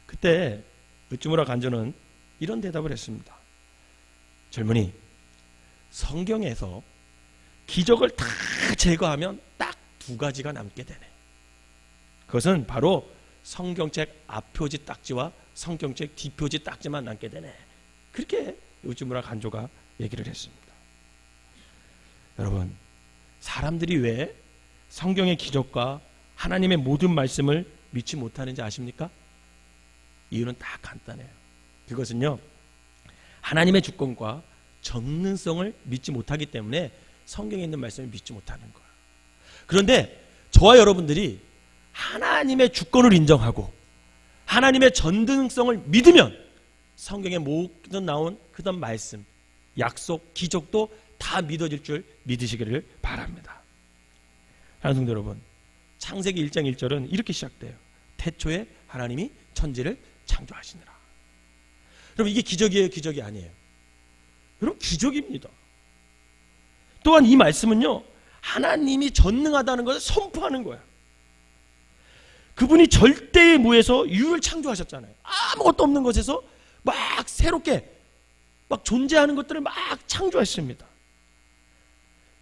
그때 우찌무라 간조는 이런 대답을 했습니다. 젊은이, 성경에서 기적을 다 제거하면 딱 두 가지가 남게 되네. 그것은 바로 성경책 앞표지 딱지와 성경책 뒷표지 딱지만 남게 되네. 그렇게 우즈무라 간조가 얘기를 했습니다. 여러분, 사람들이 왜 성경의 기적과 하나님의 모든 말씀을 믿지 못하는지 아십니까? 이유는 다 간단해요. 그것은요, 하나님의 주권과 전능성을 믿지 못하기 때문에 성경에 있는 말씀을 믿지 못하는 거예요. 그런데 저와 여러분들이 하나님의 주권을 인정하고 하나님의 전능성을 믿으면 성경에 모든 나온 그런 말씀, 약속, 기적도 다 믿어질 줄 믿으시기를 바랍니다. 사랑하는 성도 여러분, 창세기 1장 1절은 이렇게 시작돼요. 태초에 하나님이 천지를 창조하시니라. 여러분, 이게 기적이에요, 기적이 아니에요? 여러분, 기적입니다. 또한 이 말씀은요, 하나님이 전능하다는 것을 선포하는 거예요. 그분이 절대의 무에서 유를 창조하셨잖아요. 아무것도 없는 것에서 막 새롭게 막 존재하는 것들을 막 창조했습니다.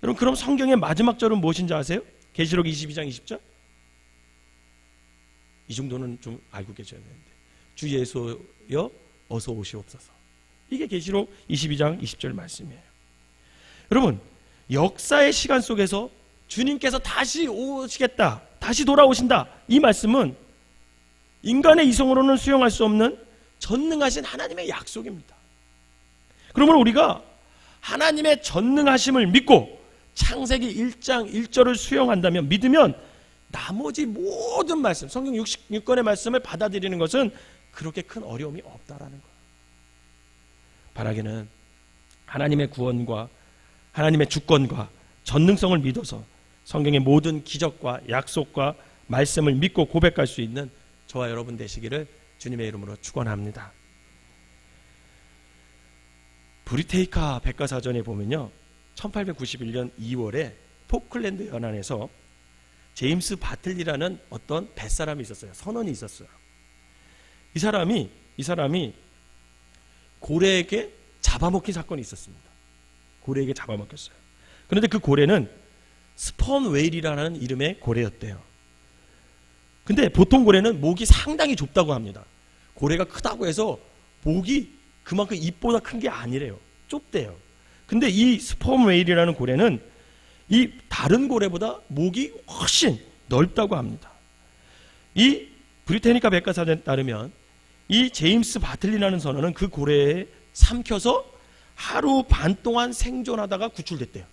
여러분, 그럼 성경의 마지막 절은 무엇인지 아세요? 계시록 22장 20절? 이 정도는 좀 알고 계셔야 되는데, 주 예수여 어서 오시옵소서. 이게 계시록 22장 20절 말씀이에요. 여러분, 역사의 시간 속에서 주님께서 다시 오시겠다, 다시 돌아오신다, 이 말씀은 인간의 이성으로는 수용할 수 없는 전능하신 하나님의 약속입니다. 그러면 우리가 하나님의 전능하심을 믿고 창세기 1장 1절을 수용한다면, 믿으면 나머지 모든 말씀, 성경 66권의 말씀을 받아들이는 것은 그렇게 큰 어려움이 없다라는 거예요. 바라기는 하나님의 구원과 하나님의 주권과 전능성을 믿어서 성경의 모든 기적과 약속과 말씀을 믿고 고백할 수 있는 저와 여러분 되시기를 주님의 이름으로 축원합니다. 브리테이카 백과사전에 보면요, 1891년 2월에 포클랜드 연안에서 제임스 바틀리라는 어떤 뱃사람이 있었어요. 선원이 있었어요. 이 사람이 고래에게 잡아먹힌 사건이 있었습니다. 고래에게 잡아먹혔어요. 그런데 그 고래는 스펀 웨일이라는 이름의 고래였대요. 근데 보통 고래는 목이 상당히 좁다고 합니다. 고래가 크다고 해서 목이 그만큼 입보다 큰 게 아니래요. 좁대요. 근데 이 스펀 웨일이라는 고래는 이 다른 고래보다 목이 훨씬 넓다고 합니다. 이 브리테니카 백과사전에 따르면 이 제임스 바틀리라는 선원은 그 고래에 삼켜서 하루 반 동안 생존하다가 구출됐대요.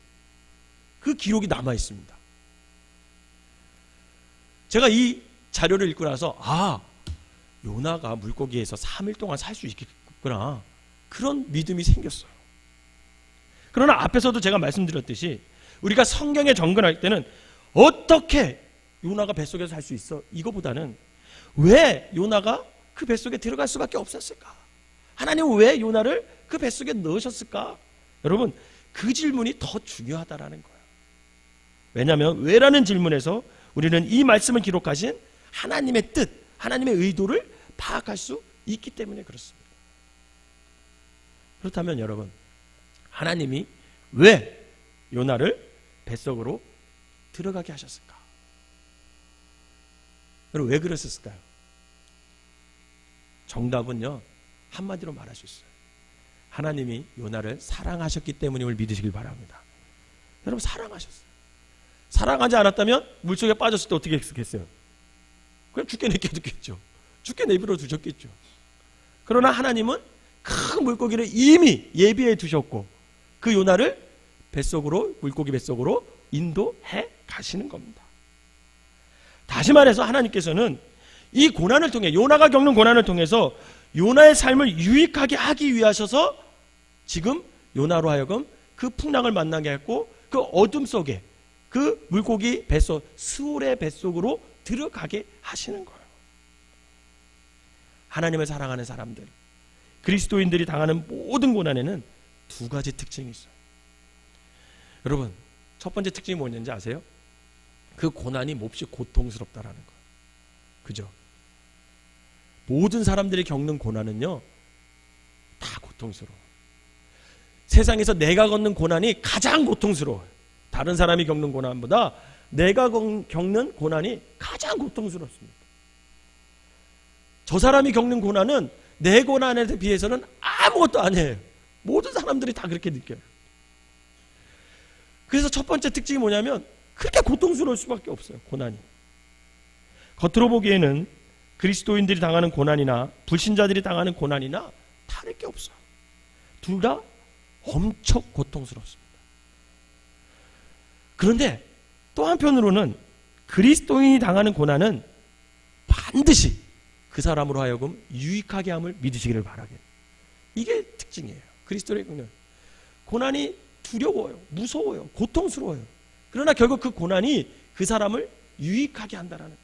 그 기록이 남아 있습니다. 제가 이 자료를 읽고 나서 요나가 물고기에서 3일 동안 살 수 있겠구나, 그런 믿음이 생겼어요. 그러나 앞에서도 제가 말씀드렸듯이 우리가 성경에 접근할 때는 어떻게 요나가 뱃속에서 살 수 있어? 이거보다는 왜 요나가 그 뱃속에 들어갈 수밖에 없었을까? 하나님은 왜 요나를 그 뱃속에 넣으셨을까? 여러분, 그 질문이 더 중요하다라는 거예요. 왜냐하면 왜라는 질문에서 우리는 이 말씀을 기록하신 하나님의 뜻, 하나님의 의도를 파악할 수 있기 때문에 그렇습니다. 그렇다면 여러분, 하나님이 왜 요나를 뱃속으로 들어가게 하셨을까? 여러분, 왜 그랬을까요? 정답은요, 한마디로 말할 수 있어요. 하나님이 요나를 사랑하셨기 때문임을 믿으시길 바랍니다. 여러분, 사랑하셨어요. 사랑하지 않았다면 물속에 빠졌을 때 어떻게 했겠어요? 그냥 죽게 내버려두겠죠. 죽게 내버려 두셨겠죠. 그러나 하나님은 큰 물고기를 이미 예비해 두셨고 그 요나를 뱃속으로, 물고기 뱃속으로 인도해 가시는 겁니다. 다시 말해서 하나님께서는 이 고난을 통해, 요나가 겪는 고난을 통해서 요나의 삶을 유익하게 하기 위하셔서 지금 요나로 하여금 그 풍랑을 만나게 했고 그 어둠 속에 그 물고기 뱃속, 스올의 뱃속으로 들어가게 하시는 거예요. 하나님을 사랑하는 사람들, 그리스도인들이 당하는 모든 고난에는 두 가지 특징이 있어요. 여러분, 첫 번째 특징이 뭐였는지 아세요? 그 고난이 몹시 고통스럽다라는 거예요. 그죠? 모든 사람들이 겪는 고난은요, 다 고통스러워. 세상에서 내가 겪는 고난이 가장 고통스러워요. 다른 사람이 겪는 고난보다 내가 겪는 고난이 가장 고통스럽습니다. 저 사람이 겪는 고난은 내 고난에 비해서는 아무것도 아니에요. 모든 사람들이 다 그렇게 느껴요. 그래서 첫 번째 특징이 뭐냐면 그렇게 고통스러울 수밖에 없어요. 고난이. 겉으로 보기에는 그리스도인들이 당하는 고난이나 불신자들이 당하는 고난이나 다를 게 없어요. 둘 다 엄청 고통스럽습니다. 그런데 또 한편으로는 그리스도인이 당하는 고난은 반드시 그 사람으로 하여금 유익하게 함을 믿으시기를 바라겠습니다. 이게 특징이에요. 그리스도의 고난이 두려워요, 무서워요, 고통스러워요. 그러나 결국 그 고난이 그 사람을 유익하게 한다는 거예요.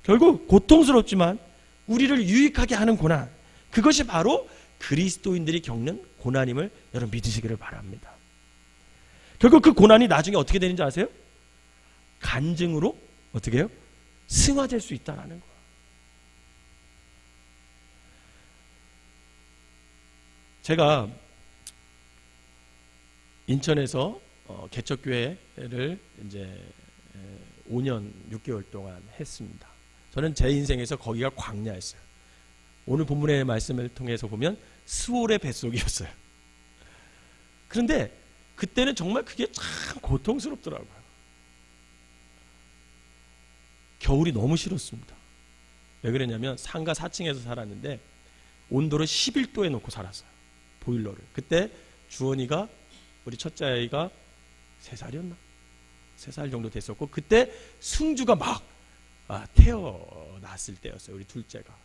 결국 고통스럽지만 우리를 유익하게 하는 고난, 그것이 바로 그리스도인들이 겪는 고난임을 여러분 믿으시기를 바랍니다. 결국 그 고난이 나중에 어떻게 되는지 아세요? 간증으로 어떻게 해요? 승화될 수 있다는 거예요. 제가 인천에서 개척교회를 이제 5년 6개월 동안 했습니다. 저는 제 인생에서 거기가 광야였어요. 오늘 본문의 말씀을 통해서 보면 스올의 뱃속이었어요. 그런데 그때는 정말 그게 참 고통스럽더라고요. 겨울이 너무 싫었습니다. 왜 그랬냐면 상가 4층에서 살았는데 온도를 11도에 놓고 살았어요. 보일러를. 그때 주원이가 우리 첫째 아이가 3살이었나? 3살 정도 됐었고 그때 승주가 막 태어났을 때였어요. 우리 둘째가.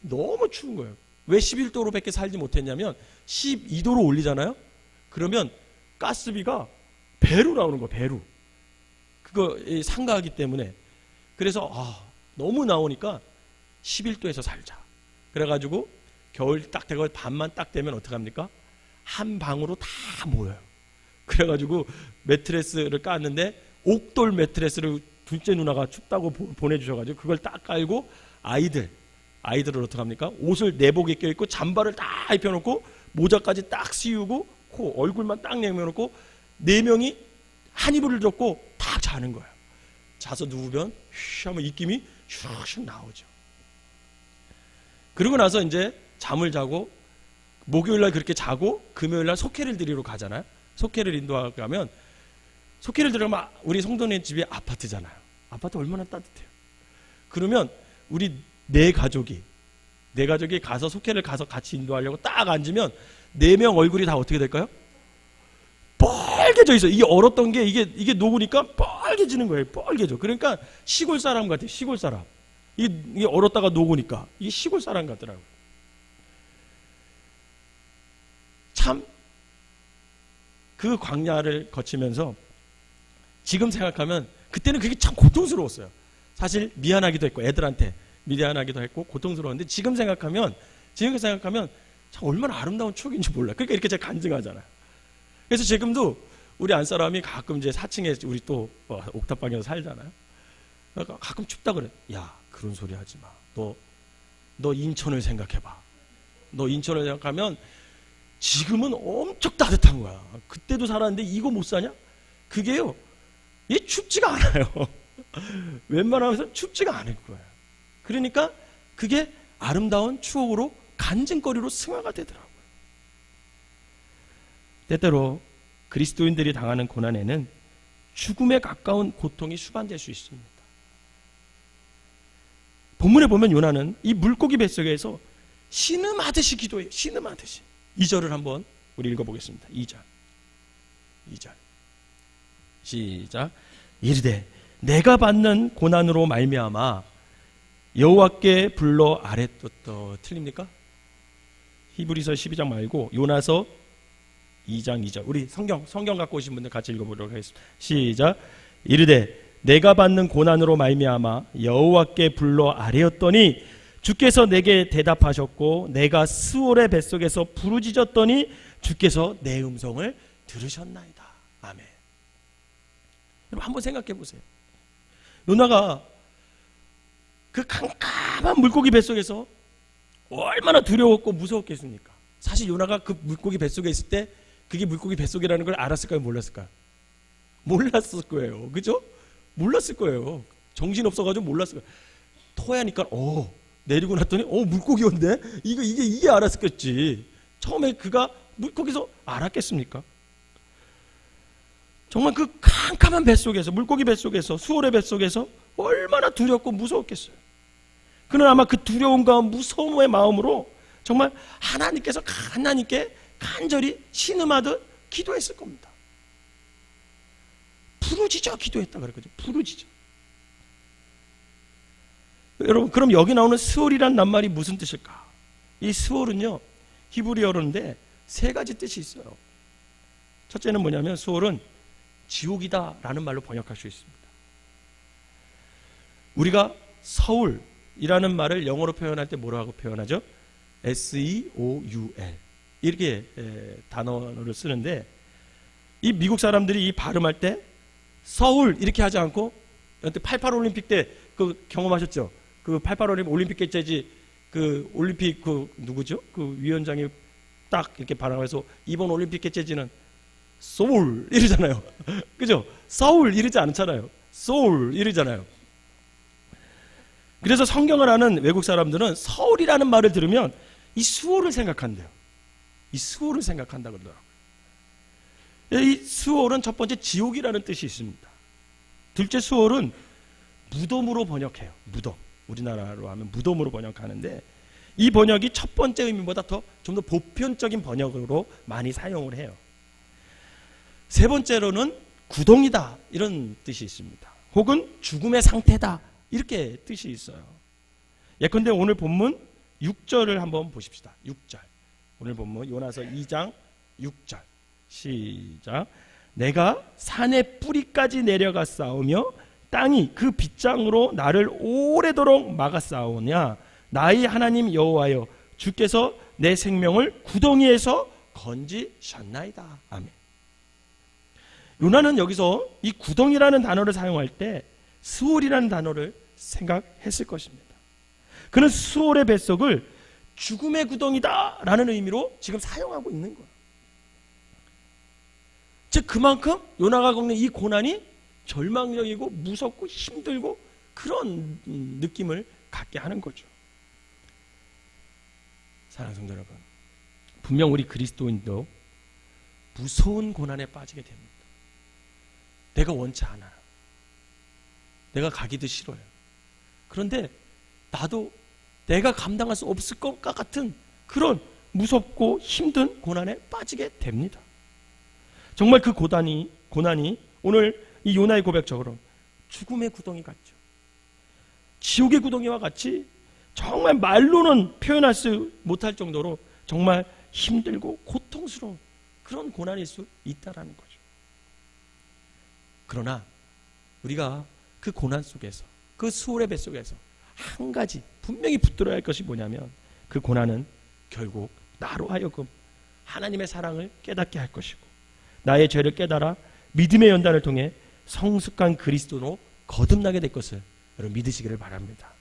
너무 추운 거예요. 왜 11도로밖에 살지 못했냐면 12도로 올리잖아요. 그러면 가스비가 배로 나오는 거예요. 배로. 그거 상가하기 때문에. 그래서 너무 나오니까 11도에서 살자. 그래가지고 겨울 딱 되고 밤만 딱 되면 어떡합니까? 한 방으로 다 모여요. 그래가지고 매트레스를 깠는데 옥돌 매트레스를 둘째 누나가 춥다고 보내주셔가지고 그걸 딱 깔고 아이들을 어떡합니까? 옷을 내복에 껴입고 잠바를 딱 입혀놓고 모자까지 딱 씌우고 얼굴만 딱 내밀어놓고 4명이 한 이불을 덮고 딱 자는 거예요. 자서 누우면 휘 하면 입김이 슉슉 나오죠. 그러고 나서 이제 잠을 자고 목요일날 그렇게 자고 금요일날 속회를 드리러 가잖아요. 속회를 인도하고 가면 속회를 들어가면 우리 성도님 집이 아파트잖아요. 아파트 얼마나 따뜻해요. 그러면 우리 네 가족이 가서 속회를 가서 같이 인도하려고 딱 앉으면 4명 얼굴이 다 어떻게 될까요? 빨개져 있어요. 이게 얼었던 게 이게 녹으니까 빨개지는 거예요. 빨개져. 그러니까 시골 사람 같아요. 시골 사람. 이게 얼었다가 녹으니까 이게 시골 사람 같더라고요. 참 그 광야를 거치면서 지금 생각하면 그때는 그게 참 고통스러웠어요. 사실 미안하기도 했고 애들한테 미안하기도 했고 고통스러웠는데 지금 생각하면 참 얼마나 아름다운 추억인지 몰라요. 그러니까 이렇게 제가 간증하잖아요. 그래서 지금도 우리 안사람이 가끔 이제 4층에 우리 또 옥탑방에서 살잖아요. 그러니까 가끔 춥다 그래. 야, 그런 소리 하지 마. 너 인천을 생각해봐. 너 인천을 생각하면 지금은 엄청 따뜻한 거야. 그때도 살았는데 이거 못 사냐? 그게요. 이게 춥지가 않아요. 웬만하면 춥지가 않을 거예요. 그러니까 그게 아름다운 추억으로 간증거리로 승화가 되더라고요. 때때로 그리스도인들이 당하는 고난에는 죽음에 가까운 고통이 수반될 수 있습니다. 본문에 보면 요나는 이 물고기 뱃속에서 신음하듯이 기도해요. 신음하듯이. 2절을 한번 우리 읽어보겠습니다. 2절 시작. 이르되 내가 받는 고난으로 말미암아 여호와께 불러 아뢰었다. 틀립니까? 히브리서 12장 말고 요나서 2장 2절. 우리 성경 갖고 오신 분들 같이 읽어보도록 하겠습니다. 시작. 이르되 내가 받는 고난으로 말미암아 여호와께 불러 아뢰었더니 주께서 내게 대답하셨고 내가 스올의 뱃속에서 부르짖었더니 주께서 내 음성을 들으셨나이다. 아멘. 여러분 한번 생각해 보세요. 요나가 그 캄캄한 물고기 뱃속에서 얼마나 두려웠고 무서웠겠습니까? 사실 요나가 그 물고기 뱃속에 있을 때 그게 물고기 뱃속이라는 걸 알았을까요? 몰랐을까요? 몰랐을 거예요. 그죠? 몰랐을 거예요. 정신없어가지고 몰랐을 거예요. 토하니까 내리고 났더니 물고기였는데 이게 알았겠지. 처음에 그가 물고기에서 알았겠습니까? 정말 그 캄캄한 뱃속에서, 물고기 뱃속에서, 수월의 뱃속에서 얼마나 두렵고 무서웠겠어요. 그는 아마 그 두려움과 무서움의 마음으로 정말 하나님께 간절히 신음하듯 기도했을 겁니다. 부르짖어 기도했다 그랬거든요. 부르짖어. 여러분, 그럼 여기 나오는 스월이란 낱말이 무슨 뜻일까? 이 스월은요, 히브리어로인데 세 가지 뜻이 있어요. 첫째는 뭐냐면 스월은 지옥이다라는 말로 번역할 수 있습니다. 우리가 서울이라는 말을 영어로 표현할 때 뭐라고 표현하죠? SEOUL 이렇게 단어를 쓰는데, 이 미국 사람들이 이 발음할 때 서울 이렇게 하지 않고, 88 올림픽 때 그 경험하셨죠? 그 88 올림픽 때 재지 그 올림픽 그 누구죠? 그 위원장이 딱 이렇게 발음해서 이번 올림픽 개최지는 소울 이러잖아요. 그죠? 서울 이러지 않잖아요. 소울 이러잖아요. 그래서 성경을 아는 외국 사람들은 서울이라는 말을 들으면 이 수월을 생각한대요. 이 수월을 생각한다 그러더라고요. 이 수월은 첫 번째 지옥이라는 뜻이 있습니다. 둘째 수월은 무덤으로 번역해요. 무덤. 우리나라로 하면 무덤으로 번역하는데, 이 번역이 첫 번째 의미보다 좀 더 보편적인 번역으로 많이 사용을 해요. 세 번째로는 구덩이다 이런 뜻이 있습니다. 혹은 죽음의 상태다 이렇게 뜻이 있어요. 예컨대 오늘 본문 6절을 한번 보십시다. 6절. 오늘 본문 요나서 2장 6절. 시작. 내가 산의 뿌리까지 내려가 싸우며 땅이 그 빗장으로 나를 오래도록 막아 싸우냐. 나의 하나님 여호와여, 주께서 내 생명을 구덩이에서 건지셨나이다. 아멘. 요나는 여기서 이 구덩이라는 단어를 사용할 때 스올이라는 단어를 생각했을 것입니다. 그는 스올의 뱃속을 죽음의 구덩이다 라는 의미로 지금 사용하고 있는 거예요. 즉 그만큼 요나가 겪는 이 고난이 절망적이고 무섭고 힘들고 그런 느낌을 갖게 하는 거죠. 사랑하는 성도 여러분, 분명 우리 그리스도인도 무서운 고난에 빠지게 됩니다. 내가 원치 않아요. 내가 가기도 싫어요. 그런데 나도 내가 감당할 수 없을 것 같은 그런 무섭고 힘든 고난에 빠지게 됩니다. 정말 그 고난이 오늘 이 요나의 고백처럼 죽음의 구덩이 같죠. 지옥의 구덩이와 같이 정말 말로는 표현할 수 못할 정도로 정말 힘들고 고통스러운 그런 고난일 수 있다라는 거죠. 그러나 우리가 그 고난 속에서, 그 수월의 뱃속에서 한 가지 분명히 붙들어야 할 것이 뭐냐면, 그 고난은 결국 나로 하여금 하나님의 사랑을 깨닫게 할 것이고, 나의 죄를 깨달아 믿음의 연단을 통해 성숙한 그리스도로 거듭나게 될 것을 여러분 믿으시기를 바랍니다.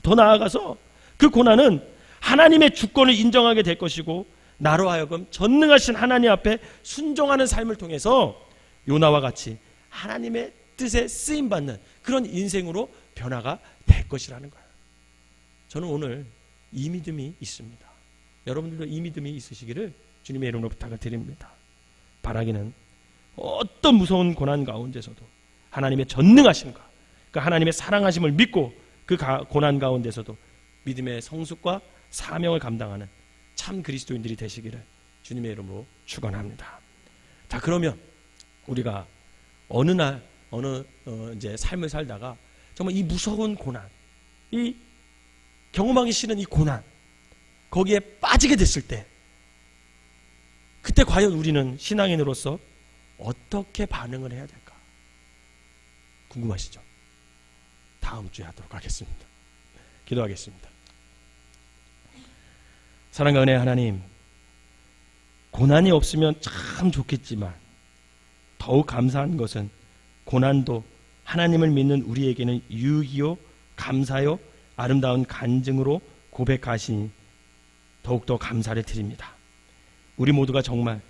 더 나아가서 그 고난은 하나님의 주권을 인정하게 될 것이고, 나로 하여금 전능하신 하나님 앞에 순종하는 삶을 통해서 요나와 같이 하나님의 뜻에 쓰임받는 그런 인생으로 변화가 될 것이라는 거예요. 저는 오늘 이 믿음이 있습니다. 여러분들도 이 믿음이 있으시기를 주님의 이름으로 부탁을 드립니다. 바라기는 어떤 무서운 고난 가운데서도 하나님의 전능하심과 그 하나님의 사랑하심을 믿고 그 고난 가운데서도 믿음의 성숙과 사명을 감당하는 참 그리스도인들이 되시기를 주님의 이름으로 축원합니다. 자, 그러면 우리가 어느 이제 삶을 살다가 정말 이 무서운 고난, 이 경험하기 싫은 이 고난, 거기에 빠지게 됐을 때, 그때 과연 우리는 신앙인으로서 어떻게 반응을 해야 될까? 궁금하시죠? 다음 주에 하도록 하겠습니다. 기도하겠습니다. 사랑과 은혜의 하나님, 고난이 없으면 참 좋겠지만 더욱 감사한 것은 고난도 하나님을 믿는 우리에게는 유익이요 감사요 아름다운 간증으로 고백하시니 더욱더 감사를 드립니다. 우리 모두가 정말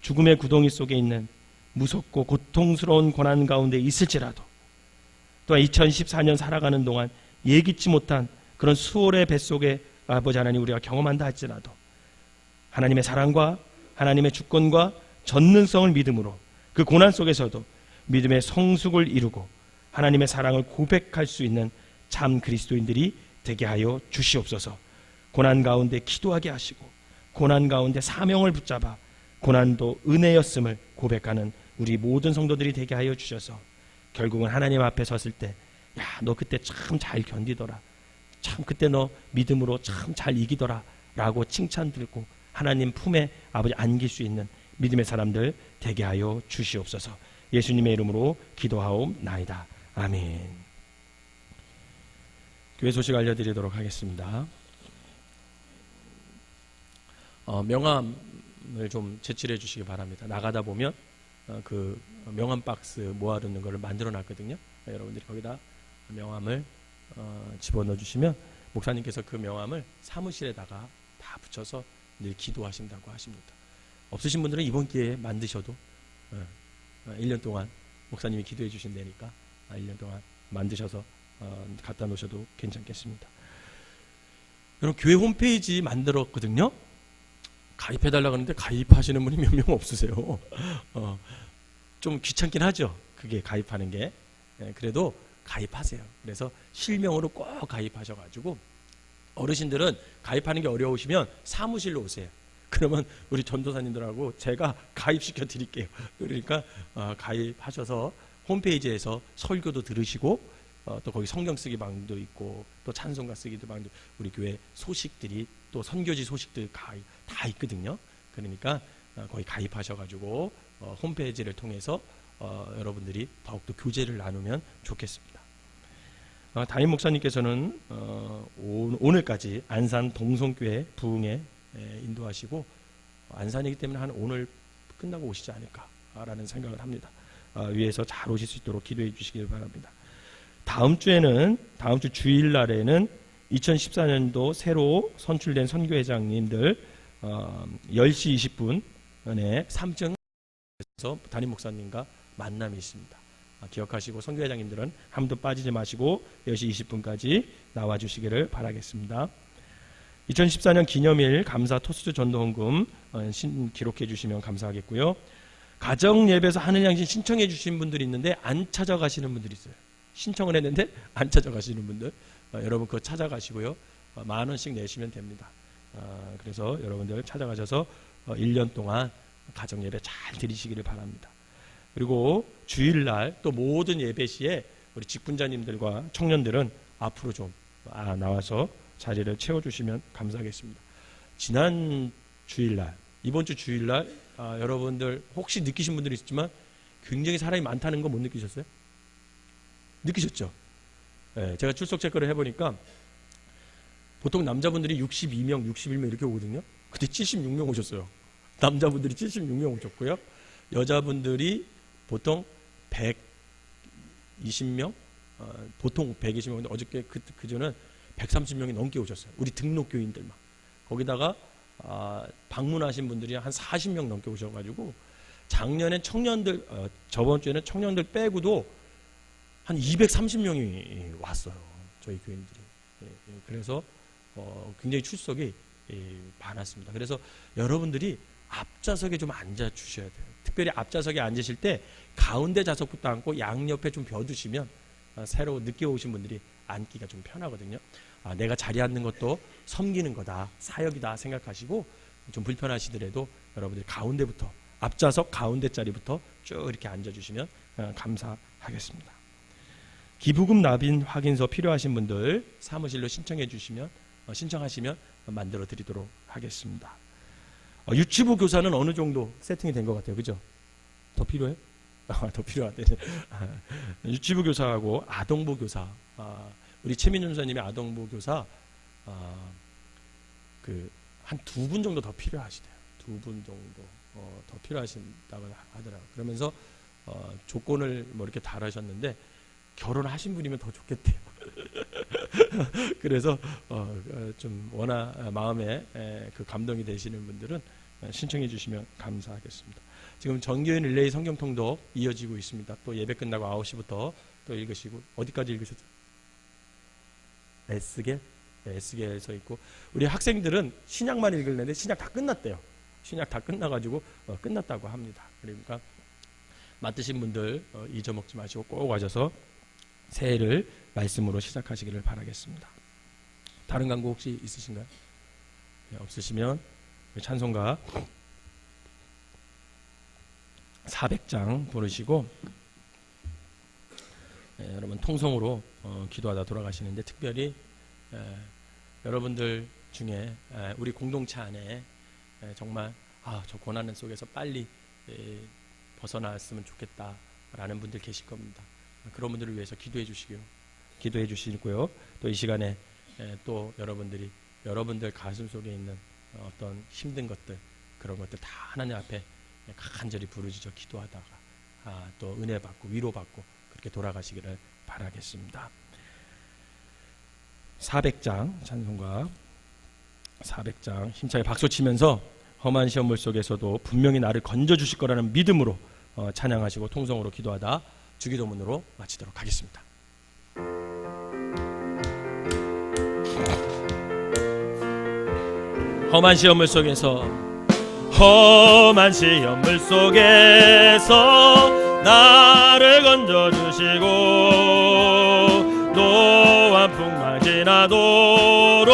죽음의 구덩이 속에 있는 무섭고 고통스러운 고난 가운데 있을지라도, 또한 2014년 살아가는 동안 예기치 못한 그런 수월의 뱃속에 아버지 하나님 우리가 경험한다 할지라도 하나님의 사랑과 하나님의 주권과 전능성을 믿음으로 그 고난 속에서도 믿음의 성숙을 이루고 하나님의 사랑을 고백할 수 있는 참 그리스도인들이 되게 하여 주시옵소서. 고난 가운데 기도하게 하시고 고난 가운데 사명을 붙잡아 고난도 은혜였음을 고백하는 우리 모든 성도들이 되게 하여 주셔서 결국은 하나님 앞에 섰을 때, 야, 너 그때 참 잘 견디더라, 참 그때 너 믿음으로 참 잘 이기더라 라고 칭찬 들고 하나님 품에 아버지 안길 수 있는 믿음의 사람들 되게 하여 주시옵소서. 예수님의 이름으로 기도하옵나이다. 아멘. 교회 소식 알려드리도록 하겠습니다. 명함을 좀 제출해 주시기 바랍니다. 나가다 보면 그 명함 박스 모아두는 거를 만들어 놨거든요. 여러분들이 거기다 명함을 집어넣어 주시면 목사님께서 그 명함을 사무실에다가 다 붙여서 늘 기도하신다고 하십니다. 없으신 분들은 이번 기회에 만드셔도 1년 동안 목사님이 기도해 주신다니까 1년 동안 만드셔서 갖다 놓으셔도 괜찮겠습니다. 여러분, 교회 홈페이지 만들었거든요. 가입해달라고 하는데 가입하시는 분이 몇 명 없으세요. 좀 귀찮긴 하죠, 그게 가입하는 게. 그래도 가입하세요. 그래서 실명으로 꼭 가입하셔가지고, 어르신들은 가입하는 게 어려우시면 사무실로 오세요. 그러면 우리 전도사님들하고 제가 가입시켜 드릴게요. 그러니까 가입하셔서 홈페이지에서 설교도 들으시고, 또 거기 성경 쓰기 방도 있고, 또 찬송가 쓰기 방도, 우리 교회 소식들이, 또 선교지 소식들 다 있거든요. 그러니까 거기 가입하셔가지고 홈페이지를 통해서 여러분들이 더욱더 교제를 나누면 좋겠습니다. 담임 목사님께서는 오늘까지 안산 동성교회 부흥에 인도하시고, 안산이기 때문에 한 오늘 끝나고 오시지 않을까라는 생각을 합니다. 위에서 잘 오실 수 있도록 기도해 주시길 바랍니다. 다음 주 주일날에는 2014년도 새로 선출된 선교회장님들 10시 20분에 3층에서 담임 목사님과 만남이 있습니다. 기억하시고 선교회장님들은 한도 빠지지 마시고 10시 20분까지 나와주시기를 바라겠습니다. 2014년 기념일 감사 토스트 전도헌금 기록해 주시면 감사하겠고요. 가정 예배에서 하늘 양신 신청해 주신 분들이 있는데 안 찾아가시는 분들이 있어요. 신청을 했는데 안 찾아가시는 분들, 여러분 그거 찾아가시고요. 10,000원씩 내시면 됩니다. 그래서 여러분들 찾아가셔서 1년 동안 가정 예배 잘 드리시기를 바랍니다. 그리고 주일날 또 모든 예배 시에 우리 직분자님들과 청년들은 앞으로 좀 나와서 자리를 채워주시면 감사하겠습니다. 지난 주일날, 이번 주 주일날 여러분들 혹시 느끼신 분들이 있지만 굉장히 사람이 많다는 거 못 느끼셨어요? 느끼셨죠? 네, 제가 출석 체크를 해보니까 보통 남자분들이 62명, 61명 이렇게 오거든요. 근데 76명 오셨어요. 남자분들이 76명 오셨고요. 여자분들이 보통 120명, 보통 120명인데 어저께 그전은 130명이 넘게 오셨어요. 우리 등록교인들만. 거기다가 방문하신 분들이 한 40명 넘게 오셔가지고 작년엔 청년들, 저번 주에는 청년들 빼고도 한 230명이 왔어요. 저희 교인들이. 그래서 굉장히 출석이 많았습니다. 그래서 여러분들이 앞좌석에 좀 앉아주셔야 돼요. 특별히 앞좌석에 앉으실 때 가운데 좌석부터 앉고 양옆에 좀 벼두시면 새로 늦게 오신 분들이 앉기가 좀 편하거든요. 내가 자리 앉는 것도 섬기는 거다, 사역이다 생각하시고 좀 불편하시더라도 여러분들이 가운데부터, 앞좌석 가운데 자리부터 쭉 이렇게 앉아주시면 감사하겠습니다. 기부금 납인 확인서 필요하신 분들 사무실로 신청하시면 만들어 드리도록 하겠습니다. 유치부 교사는 어느 정도 세팅이 된 것 같아요, 그죠? 더 필요해? 더 필요하대. 유치부 교사하고 아동부 교사, 우리 최민준 선생님의 아동부 교사 한 2분 정도 더 필요하시대요. 2분 정도 더 필요하신다고 하더라고요. 그러면서 조건을 뭐 이렇게 달아셨는데 결혼하신 분이면 더 좋겠대요. 그래서 좀 워낙 마음에 그 감동이 되시는 분들은 신청해 주시면 감사하겠습니다. 지금 정규인 릴레이 성경통독 이어지고 있습니다. 또 예배 끝나고 9시부터 또 읽으시고, 어디까지 읽으셨죠? 에스겔? 네, 에스겔에서 있고, 우리 학생들은 신약만 읽을는데 신약 다 끝났대요. 신약 다 끝나가지고 끝났다고 합니다. 그러니까 맡으신 분들 잊어먹지 마시고 꼭 와셔서 새해를 말씀으로 시작하시기를 바라겠습니다. 다른 광고 혹시 있으신가요? 네, 없으시면 찬송가 400장 부르시고, 여러분 통성으로 기도하다 돌아가시는데, 특별히 여러분들 중에 우리 공동체 안에 정말 저 고난 속에서 빨리 벗어났으면 좋겠다라는 분들 계실 겁니다. 그런 분들을 위해서 기도해 주시고요. 또 이 시간에 또 여러분들 가슴 속에 있는 어떤 힘든 것들, 그런 것들 다 하나님 앞에 간절히 부르짖어 기도하다가 또 은혜 받고 위로 받고 그렇게 돌아가시기를 바라겠습니다. 400장 찬송가 400장 힘차게 박수 치면서 험한 시험물 속에서도 분명히 나를 건져 주실 거라는 믿음으로 찬양하시고 통성으로 기도하다 주기도문으로 마치도록 하겠습니다. 험한 시험물 속에서 나를 건져 주시고 노한 풍만 지나도록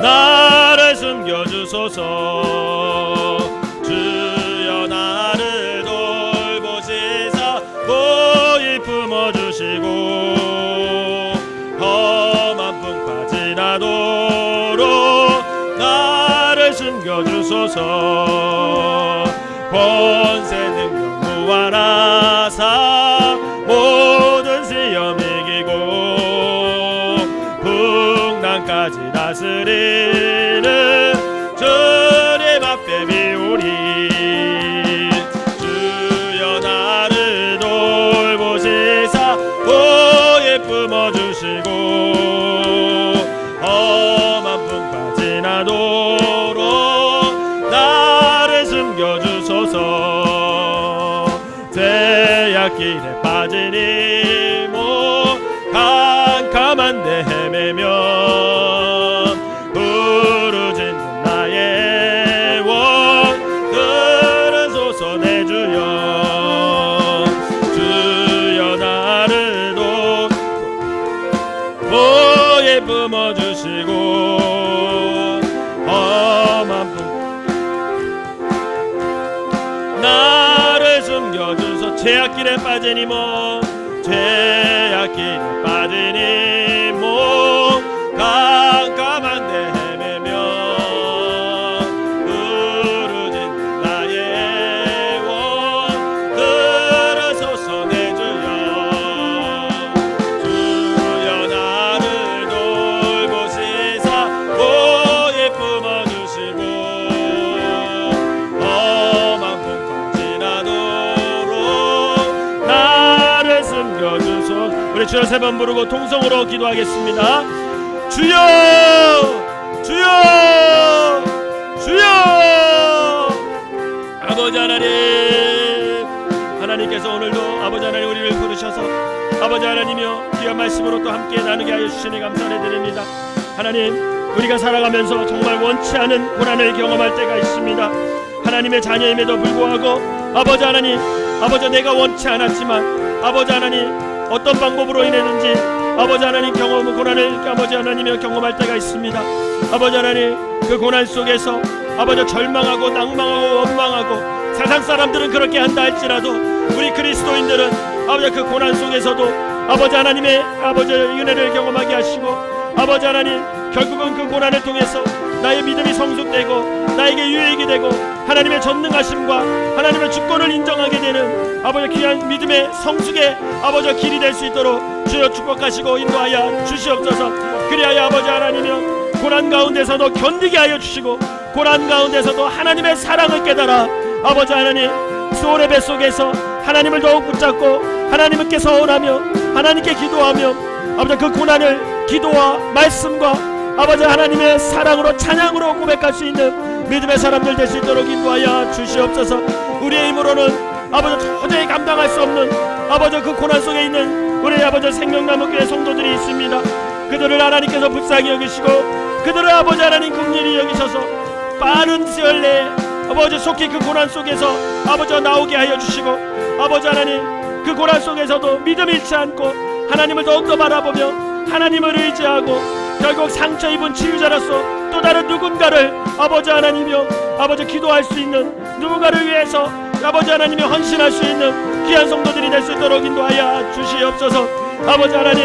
나를 숨겨 주소서. 주여 나를 돌보시사 고이 품어 주시고 험한 풍파 지나도록 나를 숨겨 주소서. 권세 능력 무한하사 모든 시험 이기고 풍랑까지 다스리는 주님 앞에 비우리. 주여 나를 돌보시사 고이 품어주시고 험한 풍파 지나도록 나를 숨겨주소서. 죄악길에 빠진 이모 캄캄한 데 헤매면 부르짖는 나의 원 들으소서. 내 주여. 주여 나를 보에 뿜어주시고 험한 품 나를 숨겨주소. 죄악길에 빠진 이모 죄악길에 빠진 이모 깜깜한 데 헤매며 부르짖는 나의 원 들으소서. 내 주여. 주여 나를 돌보시사 고이 품어주시고 험한 풍파 지나도록 나를 숨겨주소. 우리 주여 세 번 부르고 통성으로 기도하겠습니다. 주여 주여 주여. 아버지 하나님께서 오늘도 아버지 하나님 우리를 부르셔서 아버지 하나님이여 귀한 말씀으로 또 함께 나누게 하여 주시니 감사를 드립니다. 하나님, 우리가 살아가면서 정말 원치 않은 고난을 경험할 때가 있습니다. 하나님의 자녀임에도 불구하고 아버지 하나님, 아버지 내가 원치 않았지만 아버지 하나님 어떤 방법으로 인했는지 아버지 하나님 고난을 아버지 하나님이여 경험할 때가 있습니다. 아버지 하나님, 그 고난 속에서 아버지 절망하고 낭망하고 원망하고 세상 사람들은 그렇게 한다 할지라도 우리 그리스도인들은 아버지 그 고난 속에서도 아버지 하나님의 아버지 은혜를 경험하게 하시고 아버지 하나님 결국은 그 고난을 통해서 나의 믿음이 성숙되고 나에게 유익이 되고 하나님의 전능하심과 하나님의 주권을 인정하게 되는 아버지 귀한 믿음의 성숙의 아버지 길이 될 수 있도록 주여 축복하시고 인도하여 주시옵소서. 그리하여 아버지 하나님이여 고난 가운데서도 견디게 하여 주시고 고난 가운데서도 하나님의 사랑을 깨달아 아버지 하나님 수월의 뱃속에서 하나님을 더욱 붙잡고 하나님께 서원하며 하나님께 기도하며 아버지 그 고난을 기도와 말씀과 아버지 하나님의 사랑으로 찬양으로 고백할 수 있는 믿음의 사람들 될 수 있도록 인도하여 주시옵소서. 우리의 힘으로는 아버지 도저히 감당할 수 없는 아버지 그 고난 속에 있는 우리 아버지 생명나무교회 성도들이 있습니다. 그들을 하나님께서 불쌍히 여기시고 그들을 아버지 하나님 긍휼히 여기셔서 빠른 시일 내에 아버지 속히 그 고난 속에서 아버지 나오게 하여 주시고 아버지 하나님 그 고난 속에서도 믿음 잃지 않고 하나님을 더욱더 바라보며 하나님을 의지하고 결국 상처 입은 치유자로서 또 다른 누군가를 아버지 하나님이여 아버지 기도할 수 있는 누군가를 위해서 아버지 하나님이 헌신할 수 있는 귀한 성도들이 될 수 있도록 인도하여 주시옵소서. 아버지 하나님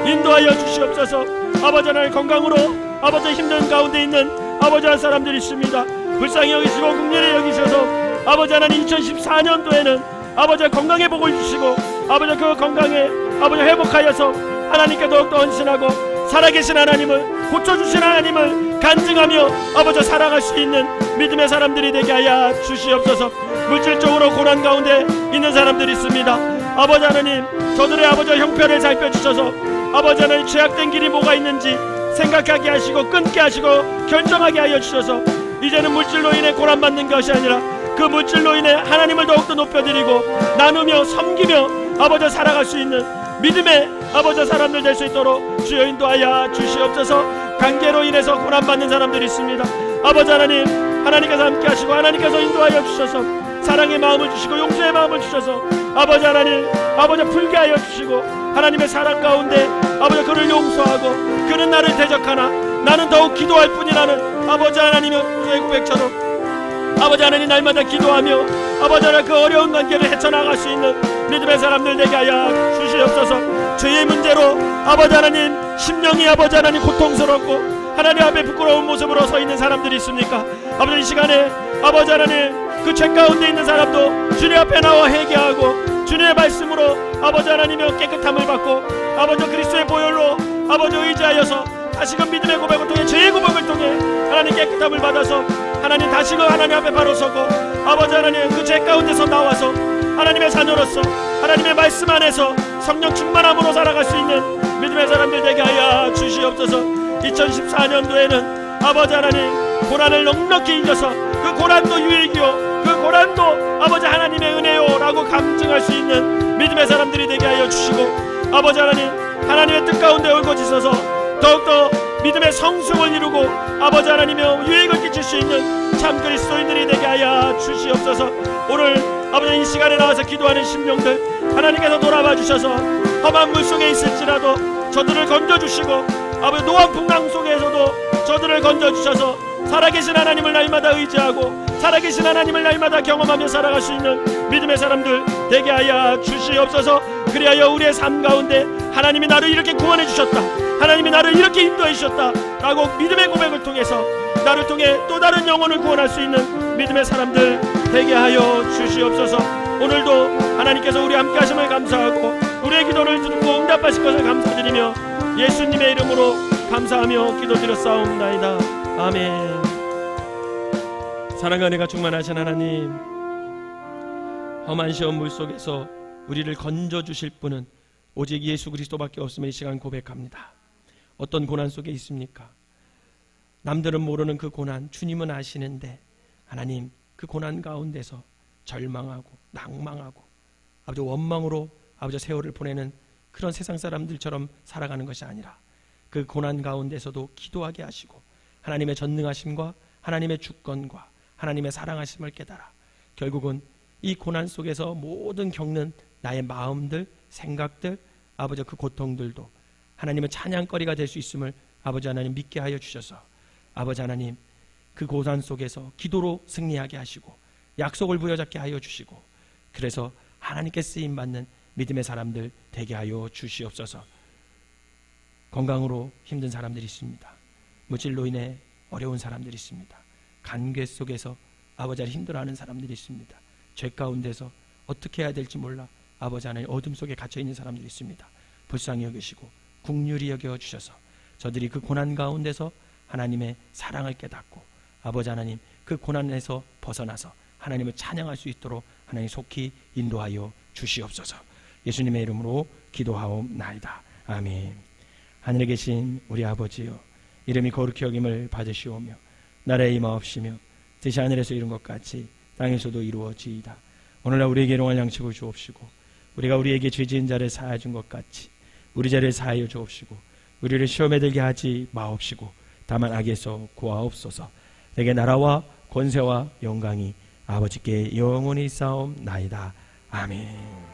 인도하여 주시옵소서. 아버지 하나님 건강으로 아버지 힘든 가운데 있는 아버지 한 사람들이 있습니다. 불쌍히 여기시고 긍휼히 여기셔서 아버지 하나님 2014년도에는 아버지 건강의 복을 주시고 아버지 그 건강에 아버지 회복하여서 하나님께 더욱더 헌신하고 살아계신 하나님을 고쳐주신 하나님을 간증하며 아버지 살아갈 수 있는 믿음의 사람들이 되게 하여 주시옵소서. 물질적으로 고난 가운데 있는 사람들이 있습니다. 아버지 하나님 저들의 아버지 형편을 살펴주셔서 아버지 하나님 죄악된 길이 뭐가 있는지 생각하게 하시고 끊게 하시고 결정하게 하여 주셔서 이제는 물질로 인해 고난받는 것이 아니라 그 물질로 인해 하나님을 더욱더 높여드리고 나누며 섬기며 아버지 살아갈 수 있는 믿음의 아버지 사람들 될 수 있도록 주여 인도하여 주시옵소서. 관계로 인해서 고난받는 사람들이 있습니다. 아버지 하나님 하나님께서 함께 하시고 하나님께서 인도하여 주셔서 사랑의 마음을 주시고 용서의 마음을 주셔서 아버지 하나님 아버지 풀게 하여 주시고 하나님의 사랑 가운데 아버지 그를 용서하고 그는 나를 대적하나 나는 더욱 기도할 뿐이라는 아버지 하나님의 고백처럼 아버지 하나님 날마다 기도하며 아버지 하나님 그 어려운 관계를 헤쳐나갈 수 있는 믿음의 사람들 되게 하여 주시옵소서. 죄의 문제로 아버지 하나님 심령이 아버지 하나님 고통스럽고 하나님 앞에 부끄러운 모습으로 서 있는 사람들이 있습니까? 아버지 이 시간에 아버지 하나님 그 죄 가운데 있는 사람도 주님 앞에 나와 회개하고 주님의 말씀으로 아버지 하나님의 깨끗함을 받고 아버지 그리스도의 보혈로 아버지 의지하여서 다시금 믿음의 고백을 통해 죄의 고백을 통해 하나님 깨끗함을 받아서 하나님 다시금 하나님 앞에 바로 서고 아버지 하나님 그 죄 가운데서 나와서 하나님의 자녀로서 하나님의 말씀 안에서 성령 충만함으로 살아갈 수 있는 믿음의 사람들 되게 하여 주시옵소서. 2014년도에는 아버지 하나님 고난을 넉넉히 이겨서 그 고난도 유익이요 그 고난도 아버지 하나님의 은혜요 라고 감증할 수 있는 믿음의 사람들이 되게 하여 주시고 아버지 하나님 하나님의 뜻 가운데 옳고지서서 더욱더 믿음의 성숙을 이루고 아버지 하나님의 유익을 끼칠 수 있는 참 그리스도인들이 되게 하여 주시옵소서. 오늘 아버지 이 시간에 나와서 기도하는 심령들 하나님께서 돌아봐 주셔서 험한 물 속에 있을지라도 저들을 건져주시고 아버지 노한 풍랑 속에서도 저들을 건져주셔서 살아계신 하나님을 날마다 의지하고 살아계신 하나님을 날마다 경험하며 살아갈 수 있는 믿음의 사람들 되게 하여 주시옵소서. 그리하여 우리의 삶 가운데 하나님이 나를 이렇게 구원해 주셨다 하나님이 나를 이렇게 인도해 주셨다 라고 믿음의 고백을 통해서 나를 통해 또 다른 영혼을 구원할 수 있는 믿음의 사람들 되게 하여 주시옵소서. 오늘도 하나님께서 우리 함께 하심을 감사하고 우리의 기도를 듣고 응답하실 것을 감사드리며 예수님의 이름으로 감사하며 기도드렸사옵나이다. 아멘. 사랑과 은혜가 충만하신 하나님, 험한 시험 물속에서 우리를 건져주실 분은 오직 예수 그리스도밖에 없음을 이 시간 고백합니다. 어떤 고난 속에 있습니까? 남들은 모르는 그 고난 주님은 아시는데 하나님 그 고난 가운데서 절망하고 낭망하고 아버지 원망으로 아버지 세월을 보내는 그런 세상 사람들처럼 살아가는 것이 아니라 그 고난 가운데서도 기도하게 하시고 하나님의 전능하심과 하나님의 주권과 하나님의 사랑하심을 깨달아 결국은 이 고난 속에서 모든 겪는 나의 마음들, 생각들, 아버지 그 고통들도 하나님의 찬양거리가 될 수 있음을 아버지 하나님 믿게 하여 주셔서 아버지 하나님 그 고난 속에서 기도로 승리하게 하시고 약속을 부여잡게 하여 주시고 그래서 하나님께 쓰임받는 믿음의 사람들 되게 하여 주시옵소서. 건강으로 힘든 사람들이 있습니다. 물질로 인해 어려운 사람들이 있습니다. 관계 속에서 아버지 하나님 힘들어하는 사람들이 있습니다. 죄 가운데서 어떻게 해야 될지 몰라 아버지 하나님 어둠 속에 갇혀있는 사람들이 있습니다. 불쌍히 여기시고 긍휼히 여겨 주셔서 저들이 그 고난 가운데서 하나님의 사랑을 깨닫고 아버지 하나님 그 고난에서 벗어나서 하나님을 찬양할 수 있도록 하나님 속히 인도하여 주시옵소서. 예수님의 이름으로 기도하옵나이다. 아멘. 하늘에 계신 우리 아버지여, 이름이 거룩히 여김을 받으시오며 나라의 임하옵시며 뜻이 하늘에서 이룬 것 같이 땅에서도 이루어지이다. 오늘날 우리에게 일용할 양식을 주옵시고 우리가 우리에게 죄 지은 자를 사하여 준 것 같이 우리 죄를 사하여 주옵시고 우리를 시험에 들게 하지 마옵시고 다만 악에서 구하옵소서. 내게 나라와 권세와 영광이 아버지께 영원히 있사옵나이다. 아멘.